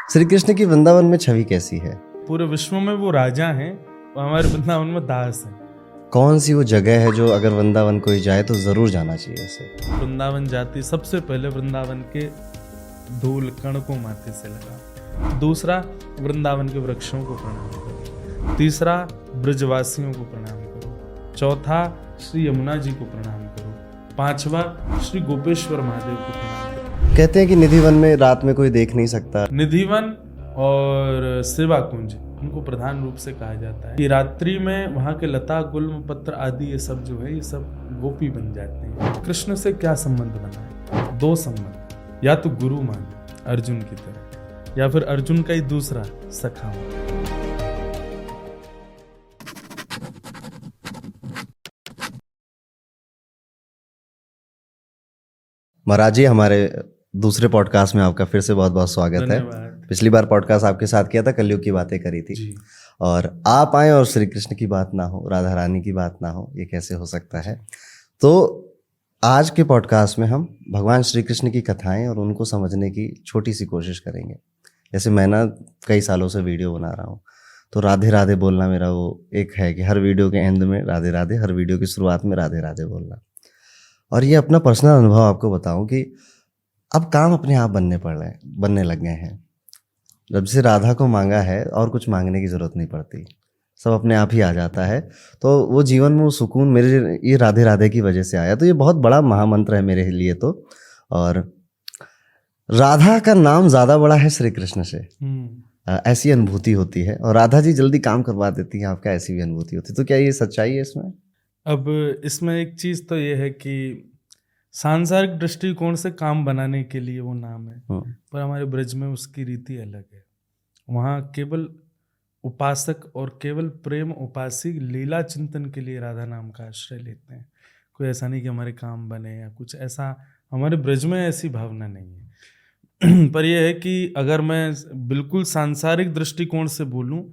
श्री कृष्ण की वृंदावन में छवि कैसी है? पूरे विश्व में वो राजा हैं और हमारे वृंदावन में दास हैं। कौन सी वो जगह है जो अगर वृंदावन कोई जाए तो जरूर जाना चाहिए उसे? वृंदावन जाती सबसे पहले वृंदावन के धूल कण को माथे से लगा। दूसरा, वृंदावन के वृक्षों को प्रणाम करो। तीसरा, ब्रजवासियों को प्रणाम करो। चौथा, श्री यमुना जी को प्रणाम करो। पांचवा, श्री गोपेश्वर महादेव को प्रणाम करो। कहते हैं कि निधिवन में रात में कोई देख नहीं सकता। निधिवन और सेवा कुंज उनको प्रधान रूप से कहा जाता है कि रात्रि में वहाँ के लता गुल्म पत्र आदि ये सब जो है ये सब गोपी बन जाते हैं। कृष्ण से क्या संबंध बना है? दो संबंध, या तो गुरु मान अर्जुन की तरह, या फिर अर्जुन का ही दूसरा सखा मान। महाराज जी, हमारे दूसरे पॉडकास्ट में आपका फिर से बहुत बहुत स्वागत है। पिछली बार पॉडकास्ट आपके साथ किया था, कलयुग की बातें करी थी जी। और आप आए और श्री कृष्ण की बात ना हो, राधा रानी की बात ना हो, ये कैसे हो सकता है? तो आज के पॉडकास्ट में हम भगवान श्री कृष्ण की कथाएं और उनको समझने की छोटी सी कोशिश करेंगे। जैसे मैं ना कई सालों से वीडियो बना रहा हूँ, तो राधे राधे बोलना मेरा वो एक है कि हर वीडियो के एंड में राधे राधे, हर वीडियो की शुरुआत में राधे राधे बोलना। और ये अपना पर्सनल अनुभव आपको बताऊं कि अब काम अपने आप बनने लग गए हैं। जब से राधा को मांगा है और कुछ मांगने की ज़रूरत नहीं पड़ती, सब अपने आप ही आ जाता है। तो वो जीवन में वो सुकून मेरे ये राधे राधे की वजह से आया। तो ये बहुत बड़ा महामंत्र है मेरे लिए तो। और राधा का नाम ज़्यादा बड़ा है श्री कृष्ण से, ऐसी अनुभूति होती है। और राधा जी जल्दी काम करवा देती हैं आपका, ऐसी भी अनुभूति होती है। तो क्या ये सच्चाई है इसमें? अब इसमें एक चीज़ तो ये है कि सांसारिक दृष्टिकोण से काम बनाने के लिए वो नाम है, पर हमारे ब्रज में उसकी रीति अलग है। वहाँ केवल उपासक और केवल प्रेम उपासी लीला चिंतन के लिए राधा नाम का आश्रय लेते हैं। कोई ऐसा नहीं कि हमारे काम बने या कुछ ऐसा, हमारे ब्रज में ऐसी भावना नहीं है। पर यह है कि अगर मैं बिल्कुल सांसारिक दृष्टिकोण से बोलूँ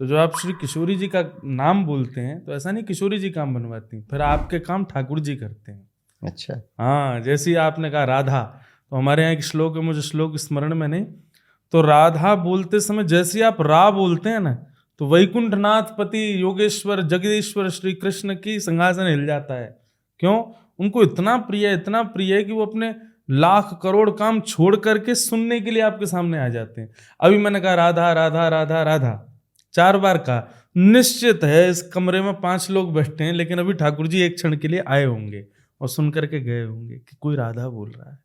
तो जो आप श्री किशोरी जी का नाम बोलते हैं, तो ऐसा नहीं किशोरी जी काम बनवाती, फिर आपके काम ठाकुर जी करते हैं। अच्छा, हाँ, जैसे ही आपने कहा राधा, तो हमारे यहाँ एक श्लोक है, मुझे श्लोक स्मरण में नहीं, तो राधा बोलते समय जैसे ही आप रा बोलते हैं ना, तो वैकुंठनाथ पति योगेश्वर जगदीश्वर श्री कृष्ण की सिंहासन हिल जाता है। क्यों? उनको इतना प्रिय है कि वो अपने लाख करोड़ काम छोड़ करके सुनने के लिए आपके सामने आ जाते हैं। अभी मैंने कहा राधा राधा राधा राधा 4 बार कहा, निश्चित है इस कमरे में 5 लोग बैठे हैं, लेकिन अभी ठाकुर जी एक क्षण के लिए आए होंगे और सुन करके गए होंगे कि कोई राधा बोल रहा है।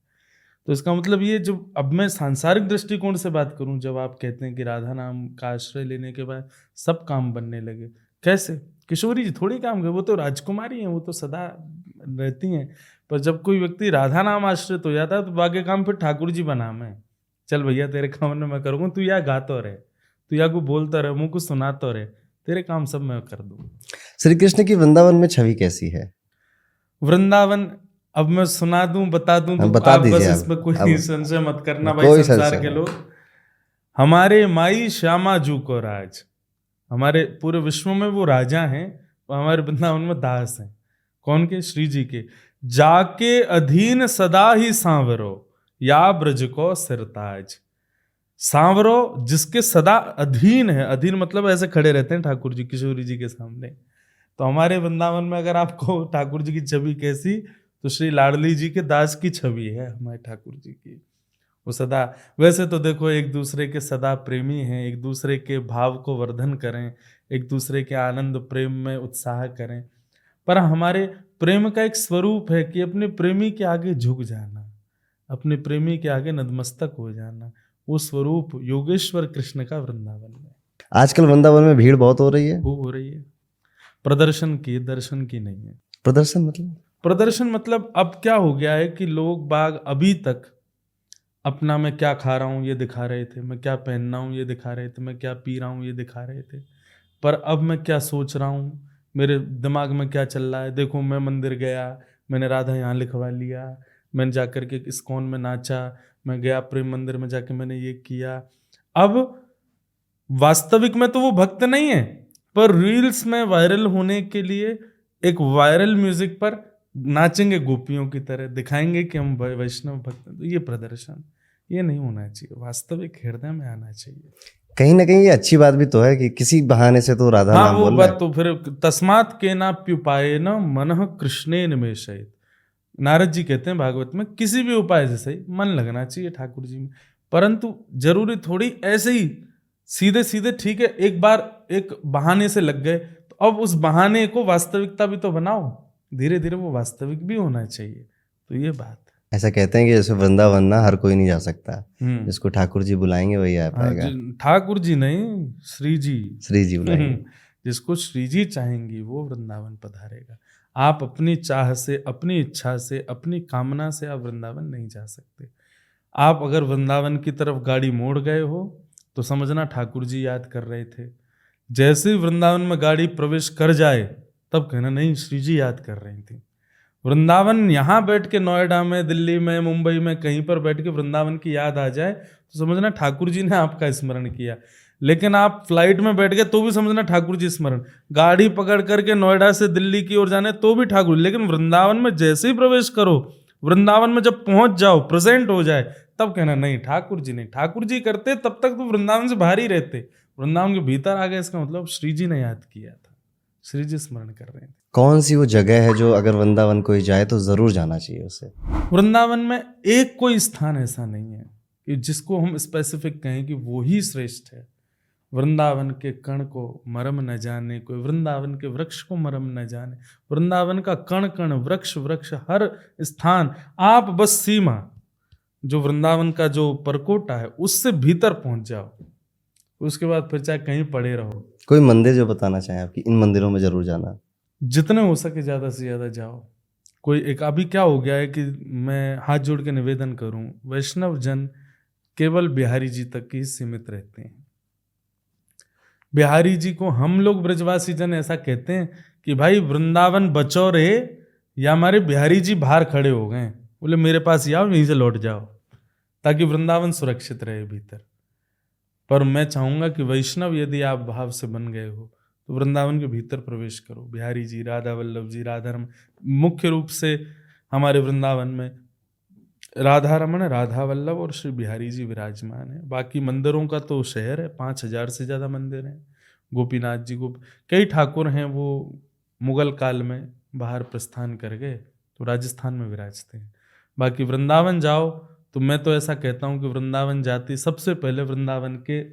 तो इसका मतलब ये, जो अब मैं सांसारिक दृष्टिकोण से बात करूं, जब आप कहते हैं कि राधा नाम का आश्रय लेने के बाद सब काम बनने लगे, कैसे? किशोरी जी थोड़ी काम कर, वो तो राजकुमारी हैं, वो तो सदा रहती हैं। पर जब कोई व्यक्ति राधा नाम आश्रित हो जाता है तो बाकी काम फिर ठाकुर जी बना मैं, चल भैया तेरे काम मैं करूँगा, तू या गाता रहे, तू या को बोलता रहे, मुँह को सुनाता रहे, तेरे काम सब मैं कर दूँ। श्री कृष्ण की वृंदावन में छवि कैसी है? वृंदावन अब मैं सुना दूं, बता दूं, तो बता आप बस दीजिए। इसमें कोई संशय मत करना भाई। कोई संसार संशय के लोग, हमारे माई श्यामा जू को राज, हमारे पूरे विश्व में वो राजा हैं, वो हमारे वृंदावन में दास हैं। कौन के? श्री जी के। जाके अधीन सदा ही सांवरो, या ब्रज को सिरताज। सांवरो जिसके सदा अधीन है, अधीन मतलब ऐसे खड़े रहते हैं ठाकुर जी किशोरी जी के सामने। तो हमारे वृंदावन में अगर आपको ठाकुर जी की छवि कैसी, तो श्री लाडली जी के दास की छवि है हमारे ठाकुर जी की। वो सदा, वैसे तो देखो एक दूसरे के सदा प्रेमी हैं, एक दूसरे के भाव को वर्धन करें, एक दूसरे के आनंद प्रेम में उत्साह करें, पर हमारे प्रेम का एक स्वरूप है कि अपने प्रेमी के आगे झुक जाना, अपने प्रेमी के आगे नतमस्तक हो जाना। वो स्वरूप योगेश्वर कृष्ण का वृंदावन में। आजकल वृंदावन में भीड़ बहुत हो रही है। वो हो रही है प्रदर्शन की, दर्शन की नहीं है। प्रदर्शन मतलब अब क्या हो गया है कि लोग बाग अभी तक अपना मैं क्या खा रहा हूँ ये दिखा रहे थे, मैं क्या पहनना हूँ ये दिखा रहे थे, मैं क्या पी रहा हूँ ये दिखा रहे थे, पर अब मैं क्या सोच रहा हूँ, मेरे दिमाग में क्या चल रहा है। देखो मैं मंदिर गया, मैंने राधा यहाँ लिखवा लिया, मैंने जाकर के इस्कॉन में नाचा, मैं गया प्रेम मंदिर में जाके मैंने ये किया। अब वास्तविक में तो वो भक्त नहीं है, पर रील्स में वायरल होने के लिए एक वायरल म्यूजिक पर नाचेंगे गोपियों की तरह, दिखाएंगे कि हम वैष्णव भक्त हैं। तो ये प्रदर्शन, ये नहीं होना चाहिए, वास्तविक हृदय में आना चाहिए। कहीं ना कहीं ये अच्छी बात भी तो है कि किसी बहाने से तो राधा हाँ, नाम वो बोल रहा बात है। तो फिर तस्मात् केनाप्युपायेन मनः कृष्णे निवेशयेत्। नारद जी कहते हैं भागवत में, किसी भी उपाय से सही मन लगना चाहिए ठाकुर जी में, परंतु जरूरी थोड़ी ऐसे ही सीधे सीधे, ठीक है एक बार एक बहाने से लग गए तो अब उस बहाने को वास्तविकता भी तो बनाओ, धीरे धीरे वो वास्तविक भी होना चाहिए। तो ये बात ऐसा कहते हैं कि जैसे वृंदावन ना हर कोई नहीं जा सकता, है। जिसको ठाकुर जी बुलाएंगे वही आ हाँ पाएगा। ठाकुर जी नहीं, श्री जी। श्री जी बुलाएंगे। जिसको श्री जी चाहेंगी वो वृंदावन पधारेगा। आप अपनी चाह से, अपनी इच्छा से, अपनी कामना से आप वृंदावन नहीं जा सकते। आप अगर वृंदावन की तरफ गाड़ी मोड़ गए हो तो समझना ठाकुर जी याद कर रहे थे। जैसे ही वृंदावन में गाड़ी प्रवेश कर जाए तब कहना नहीं, श्री जी याद कर रही थी। वृंदावन यहाँ बैठ के, नोएडा में, दिल्ली में, मुंबई में कहीं पर बैठ के वृंदावन की याद आ जाए तो समझना ठाकुर जी ने आपका स्मरण किया। लेकिन आप फ्लाइट में बैठ गए तो भी समझना ठाकुर जी स्मरण, गाड़ी पकड़ करके नोएडा से दिल्ली की ओर जाने तो भी ठाकुर। लेकिन वृंदावन में जैसे ही प्रवेश करो, वृंदावन में जब पहुंच जाओ, प्रेजेंट हो जाए, तब कहना नहीं ठाकुर जी नहीं। ठाकुर जी करते तब तक तो वृंदावन से बाहर ही रहते, वृंदावन के भीतर आ गए इसका मतलब श्री जी ने याद किया था, श्री जी स्मरण कर रहे थे। कौन सी वो जगह है जो अगर वृंदावन कोई जाए तो जरूर जाना चाहिए उसे? वृंदावन में एक कोई स्थान ऐसा नहीं है कि जिसको हम स्पेसिफिक कहें कि वो ही श्रेष्ठ है। वृंदावन के कण को मरम न जाने कोई, वृंदावन के वृक्ष को मरम न जाने। वृंदावन का कण कण, वृक्ष वृक्ष, हर स्थान, आप बस सीमा जो वृंदावन का जो परकोटा है उससे भीतर पहुंच जाओ, उसके बाद फिर चाहे कहीं पड़े रहो। कोई मंदिर जो बताना चाहें आपकी, इन मंदिरों में जरूर जाना? जितने हो सके ज्यादा से ज्यादा जाओ। कोई एक अभी क्या हो गया है कि मैं हाथ जोड़ के निवेदन करूं, वैष्णव जन केवल बिहारी जी तक ही सीमित रहते हैं। बिहारी जी को हम लोग ब्रजवासी जन ऐसा कहते हैं कि भाई वृंदावन बचो रे, या हमारे बिहारी जी बाहर खड़े हो गए, बोले मेरे पास ही आओ, यहीं से लौट जाओ, ताकि वृंदावन सुरक्षित रहे भीतर। पर मैं चाहूंगा कि वैष्णव यदि आप भाव से बन गए हो तो वृंदावन के भीतर प्रवेश करो। बिहारी जी, राधा वल्लभ जी, राधा रमन, मुख्य रूप से हमारे वृंदावन में राधा रमन, राधा वल्लभ और श्री बिहारी जी विराजमान है। बाकी मंदिरों का तो शहर है, 5000 से ज़्यादा मंदिर हैं। गोपीनाथ जी को कई ठाकुर हैं, वो मुगल काल में बाहर प्रस्थान कर गए तो राजस्थान में विराजते हैं। बाकी वृंदावन जाओ तो मैं तो ऐसा कहता हूँ कि वृंदावन जाते सबसे पहले वृंदावन के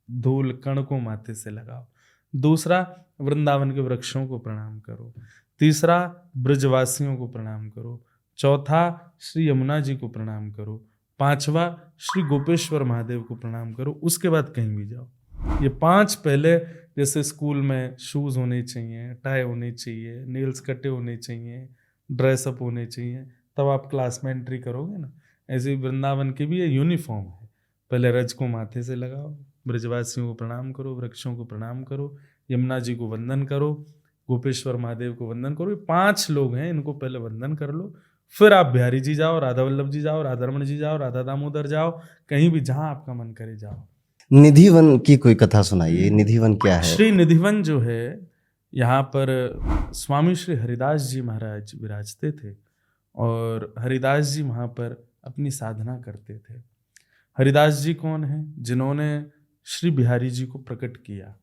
धूल कण को माथे से लगाओ। दूसरा, वृंदावन के वृक्षों को प्रणाम करो। तीसरा, ब्रजवासियों को प्रणाम करो। चौथा, श्री यमुना जी को प्रणाम करो। पांचवा, श्री गोपेश्वर महादेव को प्रणाम करो। उसके बाद कहीं भी जाओ। ये 5 पहले, जैसे स्कूल में शूज होने चाहिए, टाई होनी चाहिए, नेल्स कटे होने चाहिए, ड्रेसअप होने चाहिए, तब आप क्लास में एंट्री करोगे ना। ऐसे ही वृंदावन की भी ये यूनिफॉर्म है। पहले रज को माथे से लगाओ, ब्रजवासियों को प्रणाम करो, वृक्षों को प्रणाम करो, यमुना जी को वंदन करो, गोपेश्वर महादेव को वंदन करो। ये 5 लोग हैं, इनको पहले वंदन कर लो। फिर आप बिहारी जी जाओ, राधा वल्लभ जी जाओ, राधा रमन जी जाओ, राधा दामोदर जाओ, कहीं भी जहां आपका मन करे जाओ। निधिवन की कोई कथा सुनाइए। निधिवन क्या है? श्री निधिवन जो है, यहाँ पर स्वामी श्री हरिदास जी महाराज विराजते थे और हरिदास जी वहाँ पर अपनी साधना करते थे। हरिदास जी कौन हैं? जिन्होंने श्री बिहारी जी को प्रकट किया।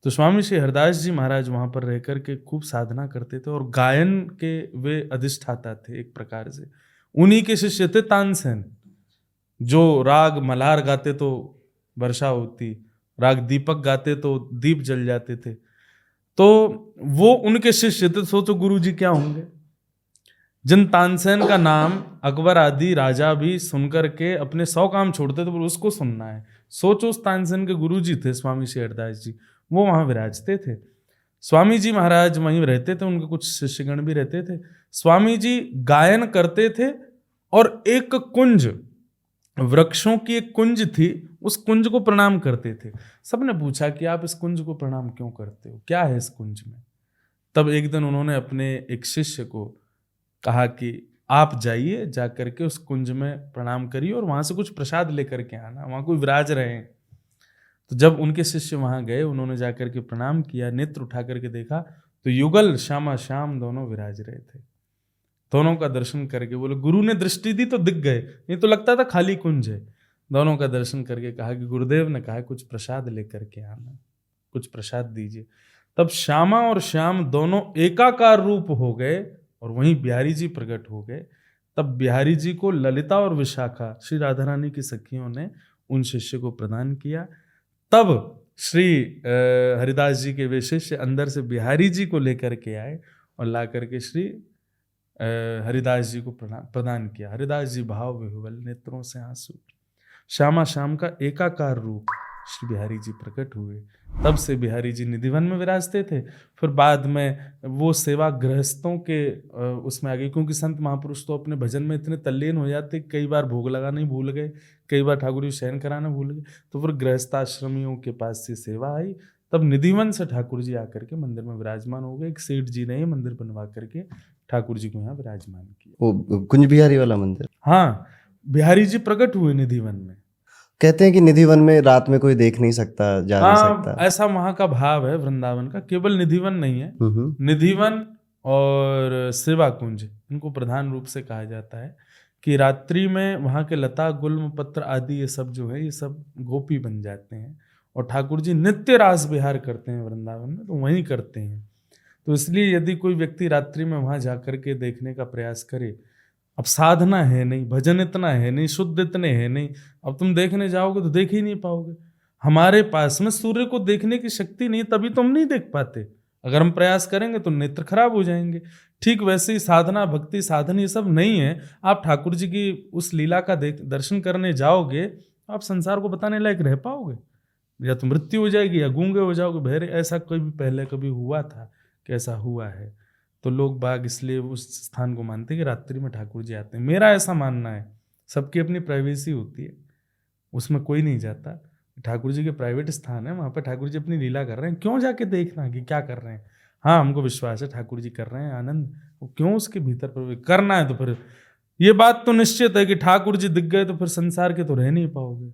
तो स्वामी श्री हरिदास जी महाराज वहाँ पर रह कर के खूब साधना करते थे और गायन के वे अधिष्ठाता थे एक प्रकार से। उन्हीं के शिष्य थे तानसेन, जो राग मल्हार गाते तो वर्षा होती, राग दीपक गाते तो दीप जल जाते थे। तो वो उनके शिष्य थे। सोचो गुरु जी क्या होंगे, जिन तानसेन का नाम अकबर आदि राजा भी सुनकर के अपने 100 काम छोड़ते थे, पर उसको सुनना है। सोचो उस तानसेन के गुरु जी थे स्वामी श्री हरिदास जी, वो वहां विराजते थे। स्वामी जी महाराज वहीं रहते थे, उनके कुछ शिष्यगण भी रहते थे। स्वामी जी गायन करते थे और एक कुंज, वृक्षों की एक कुंज थी, उस कुंज को प्रणाम करते थे। सबने पूछा कि आप इस कुंज को प्रणाम क्यों करते हो, क्या है इस कुंज में? तब एक दिन उन्होंने अपने एक शिष्य को कहा कि आप जाइए, जा करके उस कुंज में प्रणाम करिए और वहां से कुछ प्रसाद लेकर के आना, वहां कोई विराज रहे हैं। तो जब उनके शिष्य वहां गए, उन्होंने जाकर के प्रणाम किया, नेत्र उठा करके देखा तो युगल श्यामा श्याम दोनों विराज रहे थे। दोनों का दर्शन करके बोले गुरु ने दृष्टि दी तो दिख गए, नहीं तो लगता था खाली कुंज है। दोनों का दर्शन करके कहा कि गुरुदेव ने कहा कुछ प्रसाद लेकर के आना, कुछ प्रसाद दीजिए। तब श्यामा और श्याम दोनों एकाकार रूप हो गए और वहीं बिहारी जी प्रकट हो गए। तब बिहारी जी को ललिता और विशाखा श्री राधा रानी की सखियों ने उन शिष्य को प्रदान किया। तब श्री हरिदास जी के वे शिष्य अंदर से बिहारी जी को लेकर के आए और ला करके श्री हरिदास जी को प्रदान किया। हरिदास जी भाव विह्वल, नेत्रों से आंसू, श्यामा श्याम का एकाकार रूप श्री बिहारी जी प्रकट हुए। तब से बिहारी जी निधिवन में विराजते थे। फिर बाद में वो सेवा गृहस्थों के उसमें आ गई, क्योंकि संत महापुरुष तो अपने भजन में इतने तल्लीन हो जाते, कई बार भोग लगाना ही भूल गए, कई बार ठाकुर जी शयन कराना भूल गए। तो फिर गृहस्थाश्रमियों के पास से सेवा आई। तब निधिवन से ठाकुर जी आकर के मंदिर में विराजमान हो गए। एक सेठ जी ने मंदिर बनवा करके ठाकुर जी को यहाँ विराजमान किया। वो कुंज बिहारी वाला मंदिर? हाँ, बिहारी जी प्रकट हुए निधिवन में। कहते हैं कि निधिवन में रात में कोई देख नहीं सकता, जा नहीं सकता। ऐसा वहां का भाव है वृंदावन का। केवल निधिवन नहीं है, निधिवन और सेवा कुंज, इनको प्रधान रूप से कहा जाता है कि रात्रि में वहां के लता गुल्म पत्र आदि ये सब जो है, ये सब गोपी बन जाते हैं और ठाकुर जी नित्य रास विहार करते हैं वृंदावन में, तो वहीं करते हैं। तो इसलिए यदि कोई व्यक्ति रात्रि में वहां जाकर के देखने का प्रयास करे, अब साधना है नहीं, भजन इतना है नहीं, शुद्ध इतने है नहीं, अब तुम देखने जाओगे तो देख ही नहीं पाओगे। हमारे पास में सूर्य को देखने की शक्ति नहीं, तभी तो हम नहीं देख पाते। अगर हम प्रयास करेंगे तो नेत्र खराब हो जाएंगे। ठीक वैसे ही साधना, भक्ति, साधन ये सब नहीं है। आप ठाकुर जी की उस लीला का दर्शन करने जाओगे, आप संसार को बताने लायक रह पाओगे? या तो मृत्यु हो जाएगी या गूंगे हो जाओगे, बहरे। ऐसा कोई भी पहले कभी हुआ था? कैसा हुआ है? तो लोग बाग इसलिए उस स्थान को मानते हैं कि रात्रि में ठाकुर जी आते हैं। मेरा ऐसा मानना है, सबकी अपनी प्राइवेसी होती है, उसमें कोई नहीं जाता। ठाकुर जी के प्राइवेट स्थान है, वहाँ पर ठाकुर जी अपनी लीला कर रहे हैं, क्यों जाके देखना कि क्या कर रहे हैं। हाँ, हमको विश्वास है ठाकुर जी कर रहे हैं आनंद, वो क्यों उसके भीतर प्रवेश करना है। तो फिर ये बात तो निश्चित है कि ठाकुर जी दिख गए तो फिर संसार के तो रह नहीं पाओगे,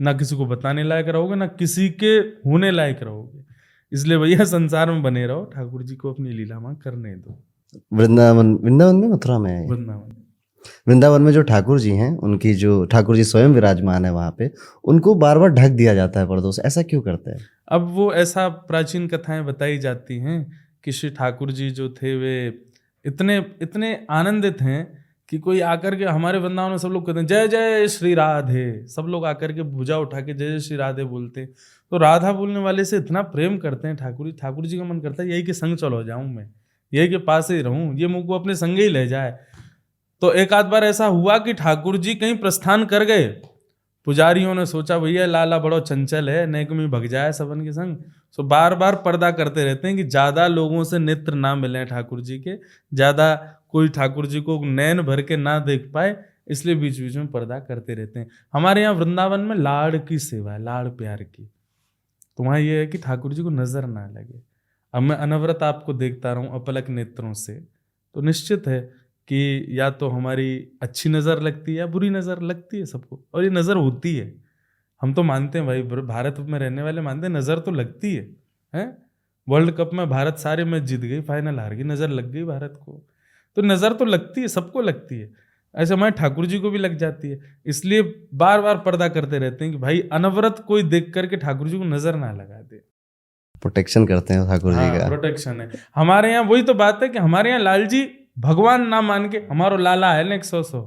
ना किसी को बताने लायक रहोगे, ना किसी के होने लायक रहोगे। इसलिए भैया संसार में बने रहो, ठाकुर जी को अपनी लीला में करने दो। वृंदावन में, मथुरा में है? वृंदावन में जो ठाकुर जी हैं, उनकी जो ठाकुर जी स्वयं विराजमान है वहाँ पे, उनको बार बार ढक दिया जाता है पर्दों से, ऐसा क्यों करते हैं? अब वो ऐसा प्राचीन कथाएं बताई जाती हैं कि श्री ठाकुर जी जो थे वे इतने आनंदित हैं कि कोई आकर के, हमारे वृंदावन में सब लोग कहते हैं जय जय श्री राधे, सब लोग आकर के भुजा उठा के जय जय श्री राधे बोलते हैं। तो राधा बोलने वाले से इतना प्रेम करते हैं ठाकुर जी का मन करता है यही के संग चलो जाऊं, मैं यही के पास ही रहूं, ये मुझको अपने संग ही ले जाए। तो एक आध बार ऐसा हुआ कि ठाकुर जी कहीं प्रस्थान कर गए, पुजारियों ने सोचा भैया लाला बड़ो चंचल है, नेक में भग जाए सबन के संग। सो बार बार पर्दा करते रहते हैं कि ज्यादा लोगों से नेत्र ना मिले ठाकुर जी के, ज्यादा कोई ठाकुर जी को नैन भर के ना देख पाए, इसलिए बीच बीच में पर्दा करते रहते हैं। हमारे यहाँ वृंदावन में लाड़ की सेवा है, लाड़ प्यार की। तो वहाँ ये है कि ठाकुर जी को नजर ना लगे। अब मैं अनवरत आपको देखता रहूं अपलक नेत्रों से, तो निश्चित है कि या तो हमारी अच्छी नज़र लगती है या बुरी नज़र लगती है सबको, और ये नज़र होती है। हम तो मानते हैं भाई, भारत में रहने वाले मानते हैं नज़र तो लगती है, हैं? वर्ल्ड कप में भारत सारे मैच जीत गई, फाइनल हार गई, नज़र लग गई भारत को। तो नज़र तो लगती है, सबको लगती है। ऐसे हमारे ठाकुर जी को भी लग जाती है। इसलिए बार बार पर्दा करते रहते हैं कि भाई अनवरत कोई देख करके ठाकुर जी को नज़र ना लगा दे। प्रोटेक्शन करते हैं ठाकुर जी का। प्रोटेक्शन है हमारे यहाँ। वही तो बात है कि हमारे यहाँ लाल जी भगवान ना मान के हमारो लाला है ना 100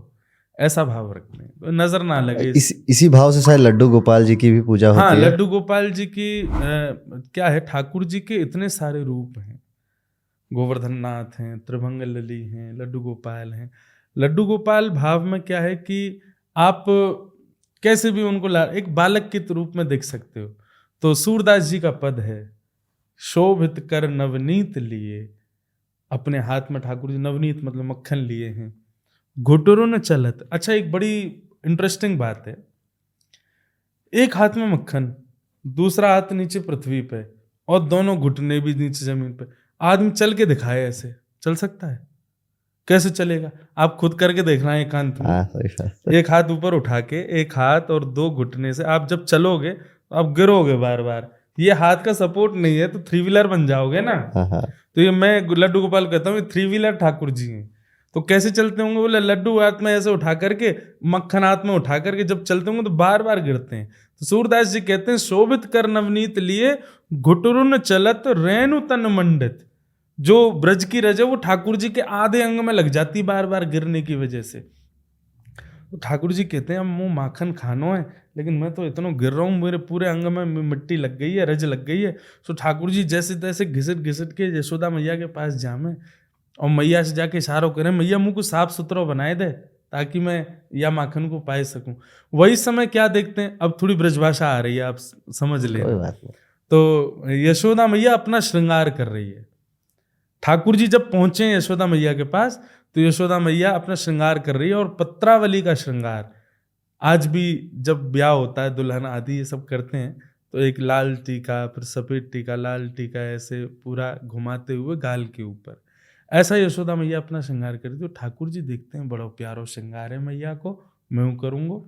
ऐसा भाव रखते हैं, तो नजर ना लगे। इसी भाव से शायद लड्डू गोपाल जी की भी पूजा होती है। हाँ, लड्डू गोपाल जी की क्या है, ठाकुर जी के इतने सारे रूप हैं। गोवर्धन नाथ हैं, त्रिभंग लली हैं, लड्डू गोपाल हैं। लड्डू गोपाल भाव में क्या है कि आप कैसे भी उनको एक बालक के रूप में देख सकते हो। तो सूरदास जी का पद है, शोभित कर नवनीत लिए, अपने हाथ में ठाकुर जी नवनीत मतलब मक्खन लिए हैं, घुटरों ने चलत। अच्छा, एक बड़ी इंटरेस्टिंग बात है, एक हाथ में मक्खन, दूसरा हाथ नीचे पृथ्वी पे, और दोनों घुटने भी नीचे जमीन पे। आदमी चल के दिखाए, ऐसे चल सकता है? कैसे चलेगा? आप खुद करके देखना है एकांत में। एक हाथ ऊपर उठा के, एक हाथ और 2 घुटने से आप जब चलोगे तो आप गिरोगे बार बार। ये हाथ का सपोर्ट नहीं है तो 3 व्हीलर बन जाओगे ना। तो ये मैं लड्डू गोपाल कहता हूँ 3 व्हीलर ठाकुर जी हैं। तो कैसे चलते होंगे? बोले लड्डू हाथ में ऐसे उठा करके, मक्खन हाथ में उठा करके जब चलते होंगे तो बार बार गिरते हैं। तो सूरदास जी कहते हैं, शोभित कर नवनीत लिए घुटुरुन चलत रेणु तन मंडित। जो ब्रज की रज है वो ठाकुर जी के आधे अंग में लग जाती बार बार गिरने की वजह से। तो ठाकुर जी कहते हैं, अब मुँह माखन खानो है, लेकिन मैं तो इतना गिर रहा हूँ, मेरे पूरे अंग में मिट्टी लग गई है, रज लग गई है। तो ठाकुर जी जैसे तैसे घिसट घिसट के यशोदा मैया के पास जामे और मैया से जाके इशारा करें, मैया मुँह को साफ सुथरा बनाए दे ताकि मैं या माखन को पाए सकूं। वही समय क्या देखते हैं, अब थोड़ी ब्रजभाषा आ रही है, आप समझ लें। कोई बात नहीं। तो यशोदा मैया अपना श्रृंगार कर रही है। ठाकुर जी जब पहुंचे यशोदा मैया के पास तो यशोदा मैया अपना श्रृंगार कर रही है, और पत्रावली का श्रृंगार आज भी जब ब्याह होता है, दुल्हन आदि ये सब करते हैं, तो एक लाल टीका, फिर सफेद टीका, लाल टीका, ऐसे पूरा घुमाते हुए गाल के ऊपर, ऐसा यशोदा मैया अपना श्रृंगार करती। तो ठाकुर जी देखते हैं बड़ा प्यारो श्रृंगार है मैया को, मैं यूँ करूँगा।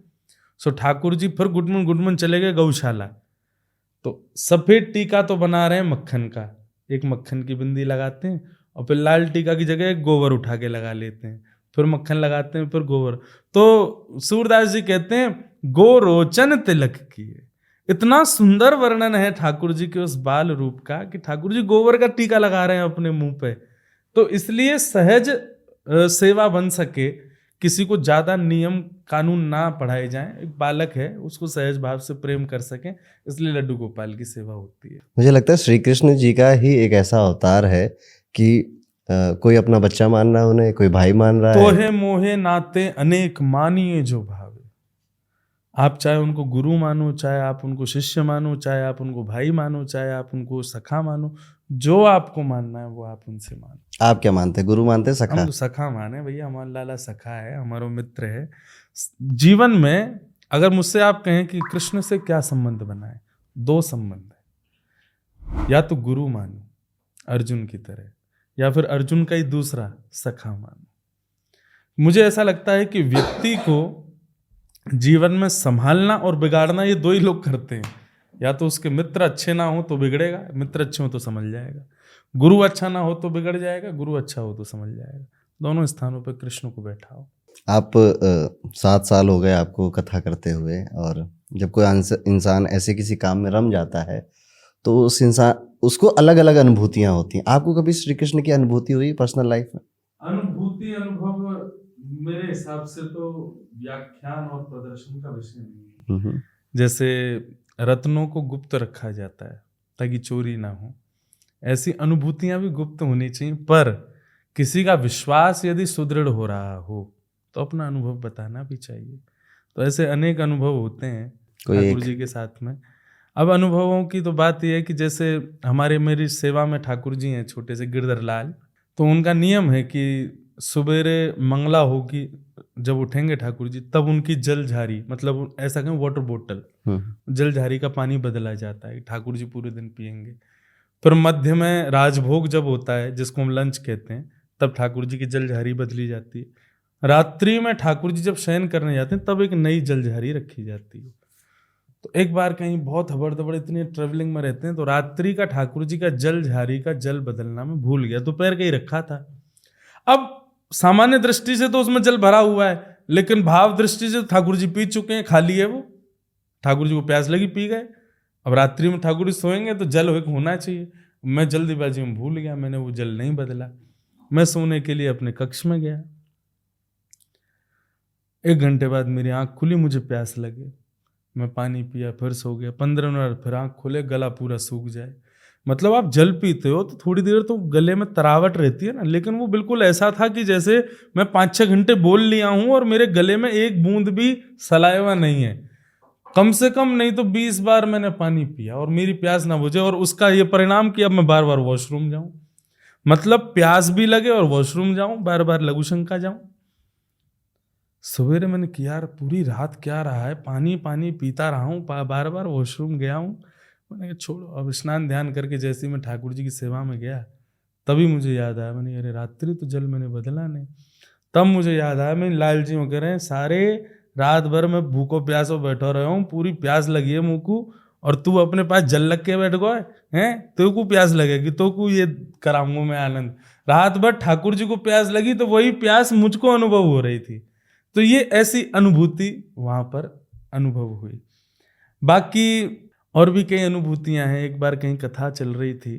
सो ठाकुर जी फिर गुडमन चले गए गौशाला। तो सफेद टीका तो बना रहे हैं मक्खन का, एक मक्खन की बिंदी लगाते हैं, और फिर लाल टीका की जगह एक गोबर उठा के लगा लेते हैं, फिर मक्खन लगाते हैं, फिर गोबर। तो सूरदास जी कहते हैं, गोरोचन तिलक किए। इतना सुंदर वर्णन है ठाकुर जी के उस बाल रूप का कि ठाकुर जी गोबर का टीका लगा रहे हैं अपने मुंह पे। तो इसलिए सहज सेवा बन सके, किसी को ज्यादा नियम कानून ना पढ़ाए जाएं, एक बालक है उसको सहज भाव से प्रेम कर सकें, इसलिए लड्डू गोपाल की सेवा होती है। मुझे लगता है श्री कृष्ण जी का ही एक ऐसा अवतार है कि कोई अपना बच्चा मान रहा है उन्हें, कोई भाई मान रहा है। तोहे मोहे नाते अनेक मानिए जो भावे। आप चाहे उनको गुरु मानो, चाहे आप उनको शिष्य मानो, चाहे आप उनको भाई मानो, चाहे आप उनको सखा मानो, जो आपको मानना है वो आप उनसे मानो। आप क्या मानते हैं, गुरु मानते हैं, सखा? हम तो सखा माने भैया, हमारा लाला सखा है, हमारा मित्र है। जीवन में अगर मुझसे आप कहें कि कृष्ण से क्या संबंध बनाए, दो संबंध है, या तो गुरु मानो अर्जुन की तरह, या फिर अर्जुन का ही दूसरा सखा मानो। मुझे ऐसा लगता है कि व्यक्ति को जीवन में संभालना और बिगाड़ना ये दो ही लोग करते हैं। या तो उसके मित्र अच्छे ना हो तो बिगड़ेगा, मित्र अच्छे हो तो समझ जाएगा। गुरु अच्छा ना हो तो बिगड़ जाएगा, गुरु अच्छा हो तो समझ जाएगा। दोनों स्थानों पर कृष्ण को बैठा हो। आप 7 साल हो गए आपको कथा करते हुए, और जब कोई इंसान ऐसे किसी काम में रम जाता है तो उस इंसान उसको अलग अलग अनुभूतियां होती हैं। आपको कभी श्री कृष्ण की अनुभूति हुई पर्सनल लाइफ में? अनुभूति अनुभव मेरे हिसाब से तो व्याख्यान और प्रदर्शन का विषय नहीं है। जैसे रत्नों को गुप्त रखा जाता है ताकि चोरी ना हो, ऐसी अनुभूतियां भी गुप्त होनी चाहिए। पर किसी का विश्वास यदि सुदृढ़ हो रहा हो तो अपना अनुभव बताना भी चाहिए। तो ऐसे अनेक अनुभव होते हैं ठाकुर जी के साथ में। अब अनुभवों की तो बात यह है कि जैसे मेरी सेवा में ठाकुर जी हैं छोटे से गिरधर लाल, तो उनका नियम है कि सवेरे मंगला होगी जब उठेंगे ठाकुर जी, तब उनकी जल झारी, मतलब ऐसा कहें वाटर बोतल, जल झारी का पानी बदला जाता है, ठाकुर जी पूरे दिन पियेंगे। फिर मध्य में राजभोग जब होता है, जिसको हम लंच कहते हैं, तब ठाकुर जी की जल झारी बदली जाती है। रात्रि में ठाकुर जी जब शयन करने जाते हैं तब एक नई जल झारी रखी जाती है। तो एक बार कहीं बहुत हबड़ इतनी ट्रेवलिंग में रहते हैं, तो रात्रि का ठाकुर जी का जल झारी का जल बदलना मैं भूल गया, दोपहर का ही रखा था। अब सामान्य दृष्टि से तो उसमें जल भरा हुआ है, लेकिन भाव दृष्टि से ठाकुर जी पी चुके हैं, खाली है वो। ठाकुर जी को प्यास लगी, पी गए। अब रात्रि में ठाकुर जी सोएंगे तो जल होना चाहिए। मैं जल्दीबाजी में भूल गया, मैंने वो जल नहीं बदला। मैं सोने के लिए अपने कक्ष में गया। 1 घंटे बाद मेरी आंख खुली, मुझे प्यास लगे, मैं पानी पिया, फिर सो गया। 15 मिनट फिर आंख खोले, गला पूरा सूख जाए। मतलब आप जल पीते हो तो थोड़ी देर तो गले में तरावट रहती है ना, लेकिन वो बिल्कुल ऐसा था कि जैसे मैं 5-6 घंटे बोल लिया हूं और मेरे गले में एक बूंद भी सलाइवा नहीं है। कम से कम नहीं तो 20 बार मैंने पानी पिया और मेरी प्यास ना बुझे, और उसका ये परिणाम कि अब मैं बार बार वॉशरूम जाऊं, मतलब प्यास भी लगे और वॉशरूम जाऊं, बार बार लघु शंका जाऊं। सवेरे मैंने किया, यार पूरी रात क्या रहा है, पानी पानी पीता रहा हूँ, बार बार वॉशरूम गया हूँ। मैंने कहा छोड़ो। अब स्नान ध्यान करके जैसे ही मैं ठाकुर जी की सेवा में गया, तभी मुझे याद आया, मैंने अरे रात्रि तो जल मैंने बदला नहीं। तब मुझे याद आया, मैं लाल जी में कह रहे हैं सारे रात भर मैं भूखो प्यासो बैठो रहा हूँ, पूरी प्यास लगी है मुँह को, और तू अपने पास जल लग के बैठ गए हैं, तो को प्यास लगेगी, तो को ये कराऊंगा मैं आनंद। रात भर ठाकुर जी को प्यास लगी तो वही प्यास मुझको अनुभव हो रही थी। तो ये ऐसी अनुभूति वहां पर अनुभव हुई। बाकी और भी कई अनुभूतियां हैं। एक बार कहीं कथा चल रही थी,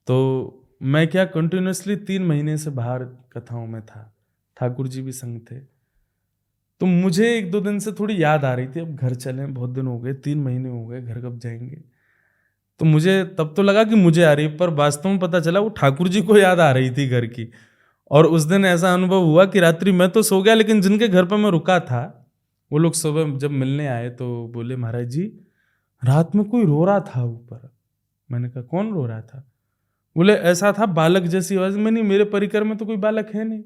तो मैं क्या कंटिन्यूअसली 3 महीने से बाहर कथाओं में था, ठाकुर जी भी संग थे। तो मुझे 1-2 दिन से थोड़ी याद आ रही थी, अब घर चले, बहुत दिन हो गए, 3 महीने हो गए, घर कब जाएंगे। तो मुझे तब तो लगा कि मुझे आ रही है, पर वास्तव में पता चला वो ठाकुर जी को याद आ रही थी घर की। और उस दिन ऐसा अनुभव हुआ कि रात्रि मैं तो सो गया, लेकिन जिनके घर पर मैं रुका था वो लोग सुबह जब मिलने आए तो बोले, महाराज जी रात में कोई रो रहा था ऊपर। मैंने कहा कौन रो रहा था? बोले ऐसा था, बालक जैसी आवाज में। नहीं, मेरे परिकर में तो कोई बालक है नहीं।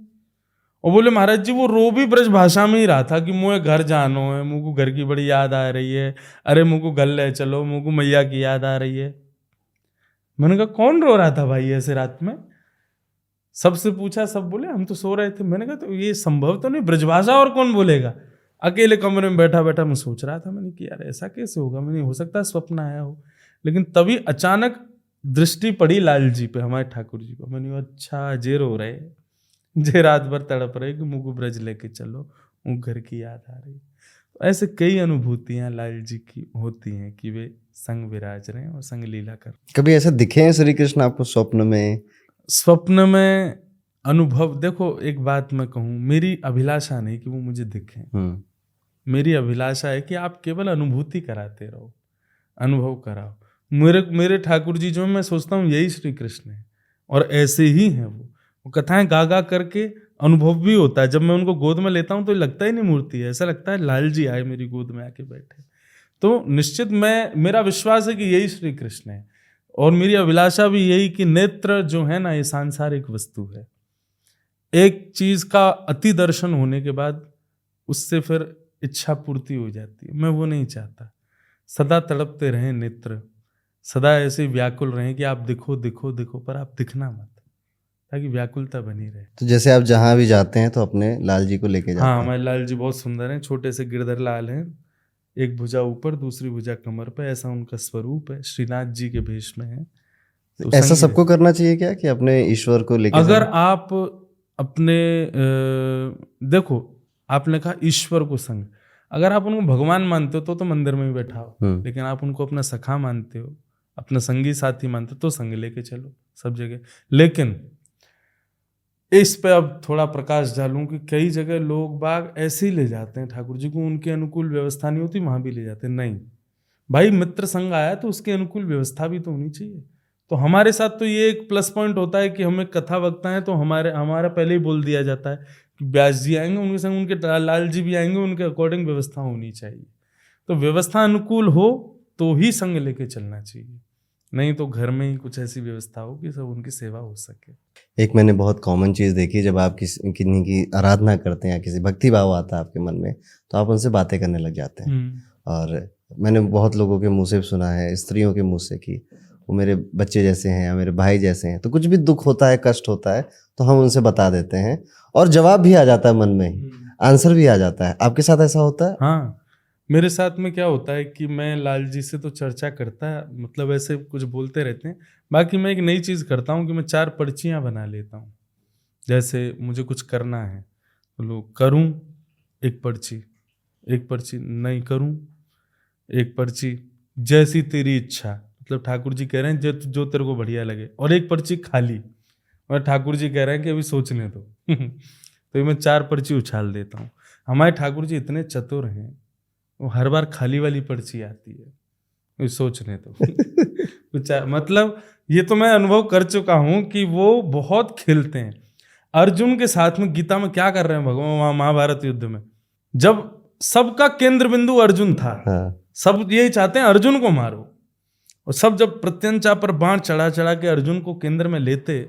और बोले महाराज जी वो रो भी ब्रज भाषा में ही रहा था कि मुझे घर जानो है, मुझको घर की बड़ी याद आ रही है, अरे मुझको घर ले चलो, मुझको मैया की याद आ रही है। मैंने कहा कौन रो रहा था भाई ऐसे रात में? सबसे पूछा, सब बोले हम तो सो रहे थे। मैंने कहा तो ये संभव तो नहीं, ब्रजभाषा और कौन बोलेगा? अकेले कमरे में बैठा बैठा मैं सोच रहा था, मैंने कि यार ऐसा कैसे होगा, मैंने हो सकता है स्वप्न आया हो। लेकिन तभी अचानक दृष्टि पड़ी लाल जी पे, हमारे ठाकुर जी को। मैंने कहा अच्छा जे रो रहे, जे रात भर तड़प रहे कि मुझको ब्रज लेके चलो, वो घर की याद आ रही। तो ऐसे कई अनुभूतियां लाल जी की होती हैं कि वे संग विराज रहे हैं और संग लीला कर। कभी ऐसा दिखे हैं श्री कृष्ण आपको स्वप्न में? स्वप्न में अनुभव, देखो एक बात मैं कहूँ, मेरी अभिलाषा नहीं कि वो मुझे दिखें। मेरी अभिलाषा है कि आप केवल अनुभूति कराते रहो, अनुभव कराओ। मेरे ठाकुर जी जो मैं सोचता हूँ यही श्री कृष्ण है, और ऐसे ही हैं वो कथाएं गा गा करके अनुभव भी होता है। जब मैं उनको गोद में लेता हूँ तो लगता ही नहीं मूर्ति है, ऐसा लगता है लाल जी आए मेरी गोद में आके बैठे। तो निश्चित मेरा विश्वास है कि यही श्री कृष्ण है, और मेरी अभिलाषा भी यही कि नेत्र जो है ना, ये सांसारिक वस्तु है। एक चीज का अति दर्शन होने के बाद उससे फिर इच्छा पूर्ति हो जाती है। मैं वो नहीं चाहता। सदा तड़पते रहें नेत्र, सदा ऐसे व्याकुल रहें कि आप दिखो दिखो दिखो, पर आप दिखना मत, ताकि व्याकुलता बनी रहे। तो जैसे आप जहाँ भी जाते हैं तो अपने लाल जी को लेके जाते हाँ, हैं? हमारे लाल जी बहुत सुंदर हैं, छोटे से गिरधर लाल हैं, एक भुजा ऊपर दूसरी भुजा कमर पे, ऐसा उनका स्वरूप है। श्रीनाथ जी के भेष में है। तो ऐसा संग सबको करना चाहिए क्या कि अपने ईश्वर को लेके अगर जाएं? आप अपने देखो, आपने कहा ईश्वर को संग, अगर आप उनको भगवान मानते हो तो मंदिर में ही बैठा हो, लेकिन आप उनको अपना सखा मानते हो, अपना संगी साथी मानते हो, तो संग लेके चलो सब जगह। लेकिन इस पे अब थोड़ा प्रकाश डालूं कि कई जगह लोग बाग ऐसे ही ले जाते हैं ठाकुर जी को, उनके अनुकूल व्यवस्था नहीं होती, वहां भी ले जाते हैं। नहीं भाई, मित्र संग आया तो उसके अनुकूल व्यवस्था भी तो होनी चाहिए। तो हमारे साथ तो ये एक प्लस पॉइंट होता है कि हमें कथा वक्ता है तो हमारा पहले ही बोल दिया जाता है कि व्यास जी आएंगे, उनके संग उनके लाल जी भी आएंगे, उनके अकॉर्डिंग व्यवस्था होनी चाहिए। तो व्यवस्था अनुकूल हो तो ही संग लेके चलना चाहिए, नहीं तो घर में ही कुछ ऐसी व्यवस्था हो कि सब उनकी सेवा हो सके। एक मैंने बहुत कॉमन चीज़ देखी, जब आप किन्हीं की आराधना करते हैं या किसी भक्ति भाव आता है आपके मन में, तो आप उनसे बातें करने लग जाते हैं। और मैंने बहुत लोगों के मुंह से सुना है, स्त्रियों के मुंह से, कि वो मेरे बच्चे जैसे हैं या मेरे भाई जैसे हैं। तो कुछ भी दुख होता है, कष्ट होता है, तो हम उनसे बता देते हैं और जवाब भी आ जाता है, मन में ही आंसर भी आ जाता है। आपके साथ ऐसा होता है? हाँ, मेरे साथ में क्या होता है कि मैं लाल जी से तो चर्चा करता है, मतलब ऐसे कुछ बोलते रहते हैं। बाकी मैं एक नई चीज़ करता हूँ कि मैं 4 पर्चियाँ बना लेता हूँ। जैसे मुझे कुछ करना है तो लोग करूँ एक पर्ची, एक पर्ची नहीं करूँ एक पर्ची, जैसी तेरी इच्छा, मतलब ठाकुर जी कह रहे हैं जो तेरे को बढ़िया लगे, और एक पर्ची खाली, और ठाकुर जी कह रहे हैं कि अभी सोचने दो। तो मैं 4 पर्ची उछाल देता हूँ। हमारे ठाकुर जी इतने चतुर हैं, वो हर बार खाली वाली पर्ची आती है, अभी सोचने दो। मतलब ये तो मैं अनुभव कर चुका हूँ कि वो बहुत खेलते हैं। अर्जुन के साथ में गीता में क्या कर रहे हैं भगवान, महाभारत युद्ध में जब सबका केंद्र बिंदु अर्जुन था, सब यही चाहते हैं अर्जुन को मारो, और सब जब प्रत्यंचा पर बाण चढ़ा चढ़ा के अर्जुन को केंद्र में लेते,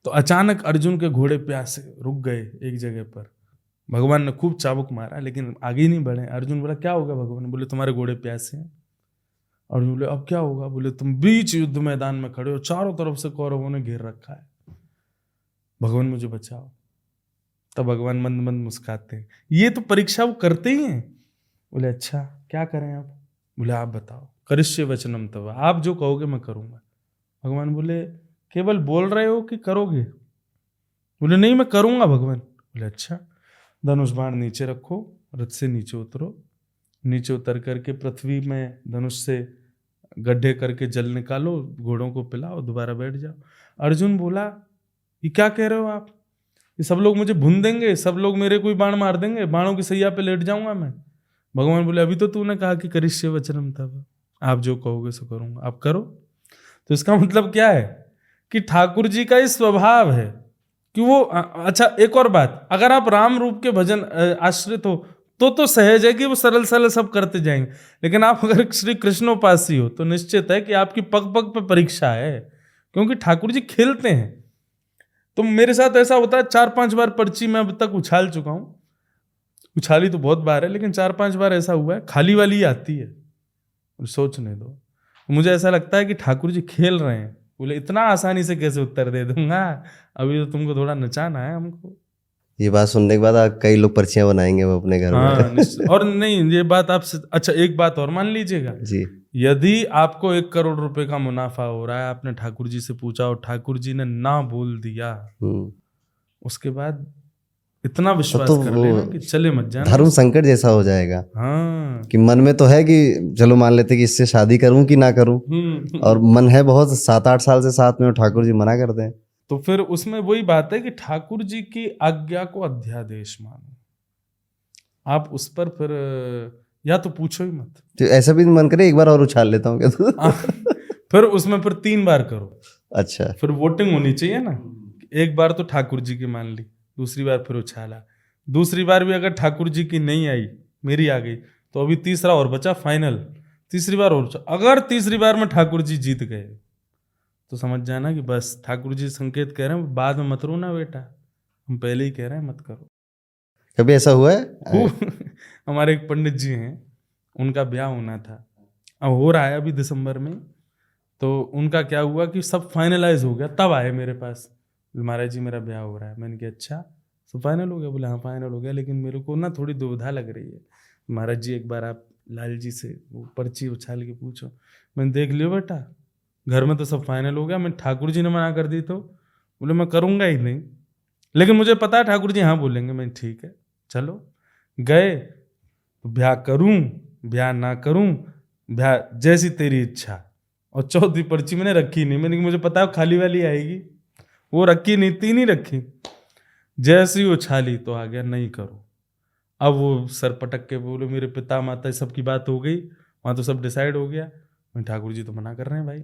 तो अचानक अर्जुन के घोड़े प्यासे रुक गए एक जगह पर। भगवान ने खूब चाबुक मारा लेकिन आगे ही नहीं बढ़े। अर्जुन बोला क्या होगा? भगवान बोले तुम्हारे घोड़े प्यासे हैं। अर्जुन बोले अब क्या होगा? बोले तुम बीच युद्ध मैदान में खड़े हो, चारों तरफ से कौरवों ने घेर रखा है, भगवान मुझे बचाओ। तब भगवान मंद मंद मुस्काते हैं। ये तो परीक्षा वो करते ही हैं। बोले अच्छा क्या करें अब? बोले आप बताओ। करिष्ये वचनम तव, आप जो कहोगे मैं करूँगा। भगवान बोले केवल बोल रहे हो कि करोगे? बोले नहीं मैं करूँगा भगवान। बोले अच्छा, धनुष बाण नीचे रखो, रथ से नीचे उतरो, नीचे उतर करके पृथ्वी में धनुष से गड्ढे करके जल निकालो, घोड़ों को पिलाओ, दोबारा बैठ जाओ। अर्जुन बोला ये क्या कह रहे हो आप? ये सब लोग मुझे भून देंगे, सब लोग मेरे कोई बाण मार देंगे, बाणों की सैया पे लेट जाऊंगा मैं। भगवान बोले अभी तो तूने कहा कि करिष्ये वचनम तव, आप जो कहोगे सो करूंगा, आप करो। तो इसका मतलब क्या है कि ठाकुर जी का ये स्वभाव है कि वो अच्छा एक और बात, अगर आप राम रूप के भजन आश्रित हो तो सहज है कि वो सरल सरल सब करते जाएंगे। लेकिन आप अगर श्री कृष्णोपासी हो तो निश्चित है कि आपकी पग पग पे परीक्षा है, क्योंकि ठाकुर जी खेलते हैं। तो मेरे साथ ऐसा होता है, 4-5 बार पर्ची मैं अब तक उछाल चुका हूं। उछाली तो बहुत बार है, लेकिन 4-5 बार ऐसा हुआ है खाली वाली आती है। और सोचने दो, मुझे ऐसा लगता है कि ठाकुर जी खेल रहे हैं। बोले इतना आसानी से कैसे उत्तर दे दूंगा, अभी तो तुमको थोड़ा नचाना है हमको। ये बात सुनने के बाद कई लोग पर्चियां बनाएंगे वो अपने घर में। और नहीं, ये बात आपसे अच्छा एक बात और मान लीजिएगा जी, यदि आपको 1 करोड़ रुपए का मुनाफा हो रहा है, आपने ठाकुर जी से पूछा और ठाकुर जी ने ना बोल दिया, उसके बाद इतना विश्वास तो कर लेना कि चले मत जाना। धर्म संकट जैसा हो जाएगा। हाँ, कि मन में तो है कि चलो मान लेते कि इससे शादी करूं कि ना करूं, और मन है बहुत 7-8 साल से साथ में, और ठाकुर जी मना कर दें, तो फिर उसमें वही बात है कि ठाकुर जी की आज्ञा को अध्यादेश मानो। आप उस पर फिर या तो पूछो ही मत। तो ऐसा भी मन करे एक बार और उछाल लेता हूँ क्या? फिर उसमें फिर 3 बार करो। अच्छा, फिर वोटिंग होनी चाहिए ना। एक बार तो ठाकुर जी की मान ली, दूसरी बार फिर उछाला, दूसरी बार भी अगर ठाकुर जी की नहीं आई, मेरी आ गई, तो अभी तीसरा और बचा फाइनल, तीसरी बार और। अगर तीसरी बार में ठाकुर जी जीत गए तो समझ जाना कि बस ठाकुर जी संकेत कह रहे हैं बाद में मत रोना बेटा, हम पहले ही कह रहे हैं मत करो। कभी ऐसा हुआ है? हमारे एक पंडित जी हैं, उनका ब्याह होना था, अब हो रहा है अभी दिसंबर में। तो उनका क्या हुआ कि सब फाइनलाइज हो गया, तब आए मेरे पास, महाराज जी मेरा ब्याह हो रहा है। मैंने कहा अच्छा सब फाइनल हो गया? बोले हाँ फाइनल हो गया, लेकिन मेरे को ना थोड़ी दुविधा लग रही है। महाराज जी एक बार आप लाल जी से वो पर्ची उछाल के पूछो। मैंने देख लियो बेटा, घर में तो सब फाइनल हो गया, मैं ठाकुर जी ने मना कर दी तो। बोले मैं करूँगा ही नहीं, लेकिन मुझे पता है ठाकुर जी हाँ बोलेंगे। मैं ठीक है चलो गए, तो ब्याह करूँ ब्याह ना करूँ, ब्याह जैसी तेरी इच्छा। और चौथी पर्ची मैंने रखी नहीं, मैंने मुझे पता है खाली वाली आएगी, वो रखी नहीं, 3 ही रखी। जैसी उछाली तो आ गया नहीं करो। अब वो सर पटक के बोले मेरे पिता माता सबकी बात हो गई, वहाँ तो सब डिसाइड हो गया। मैं ठाकुर जी तो मना कर रहे हैं भाई।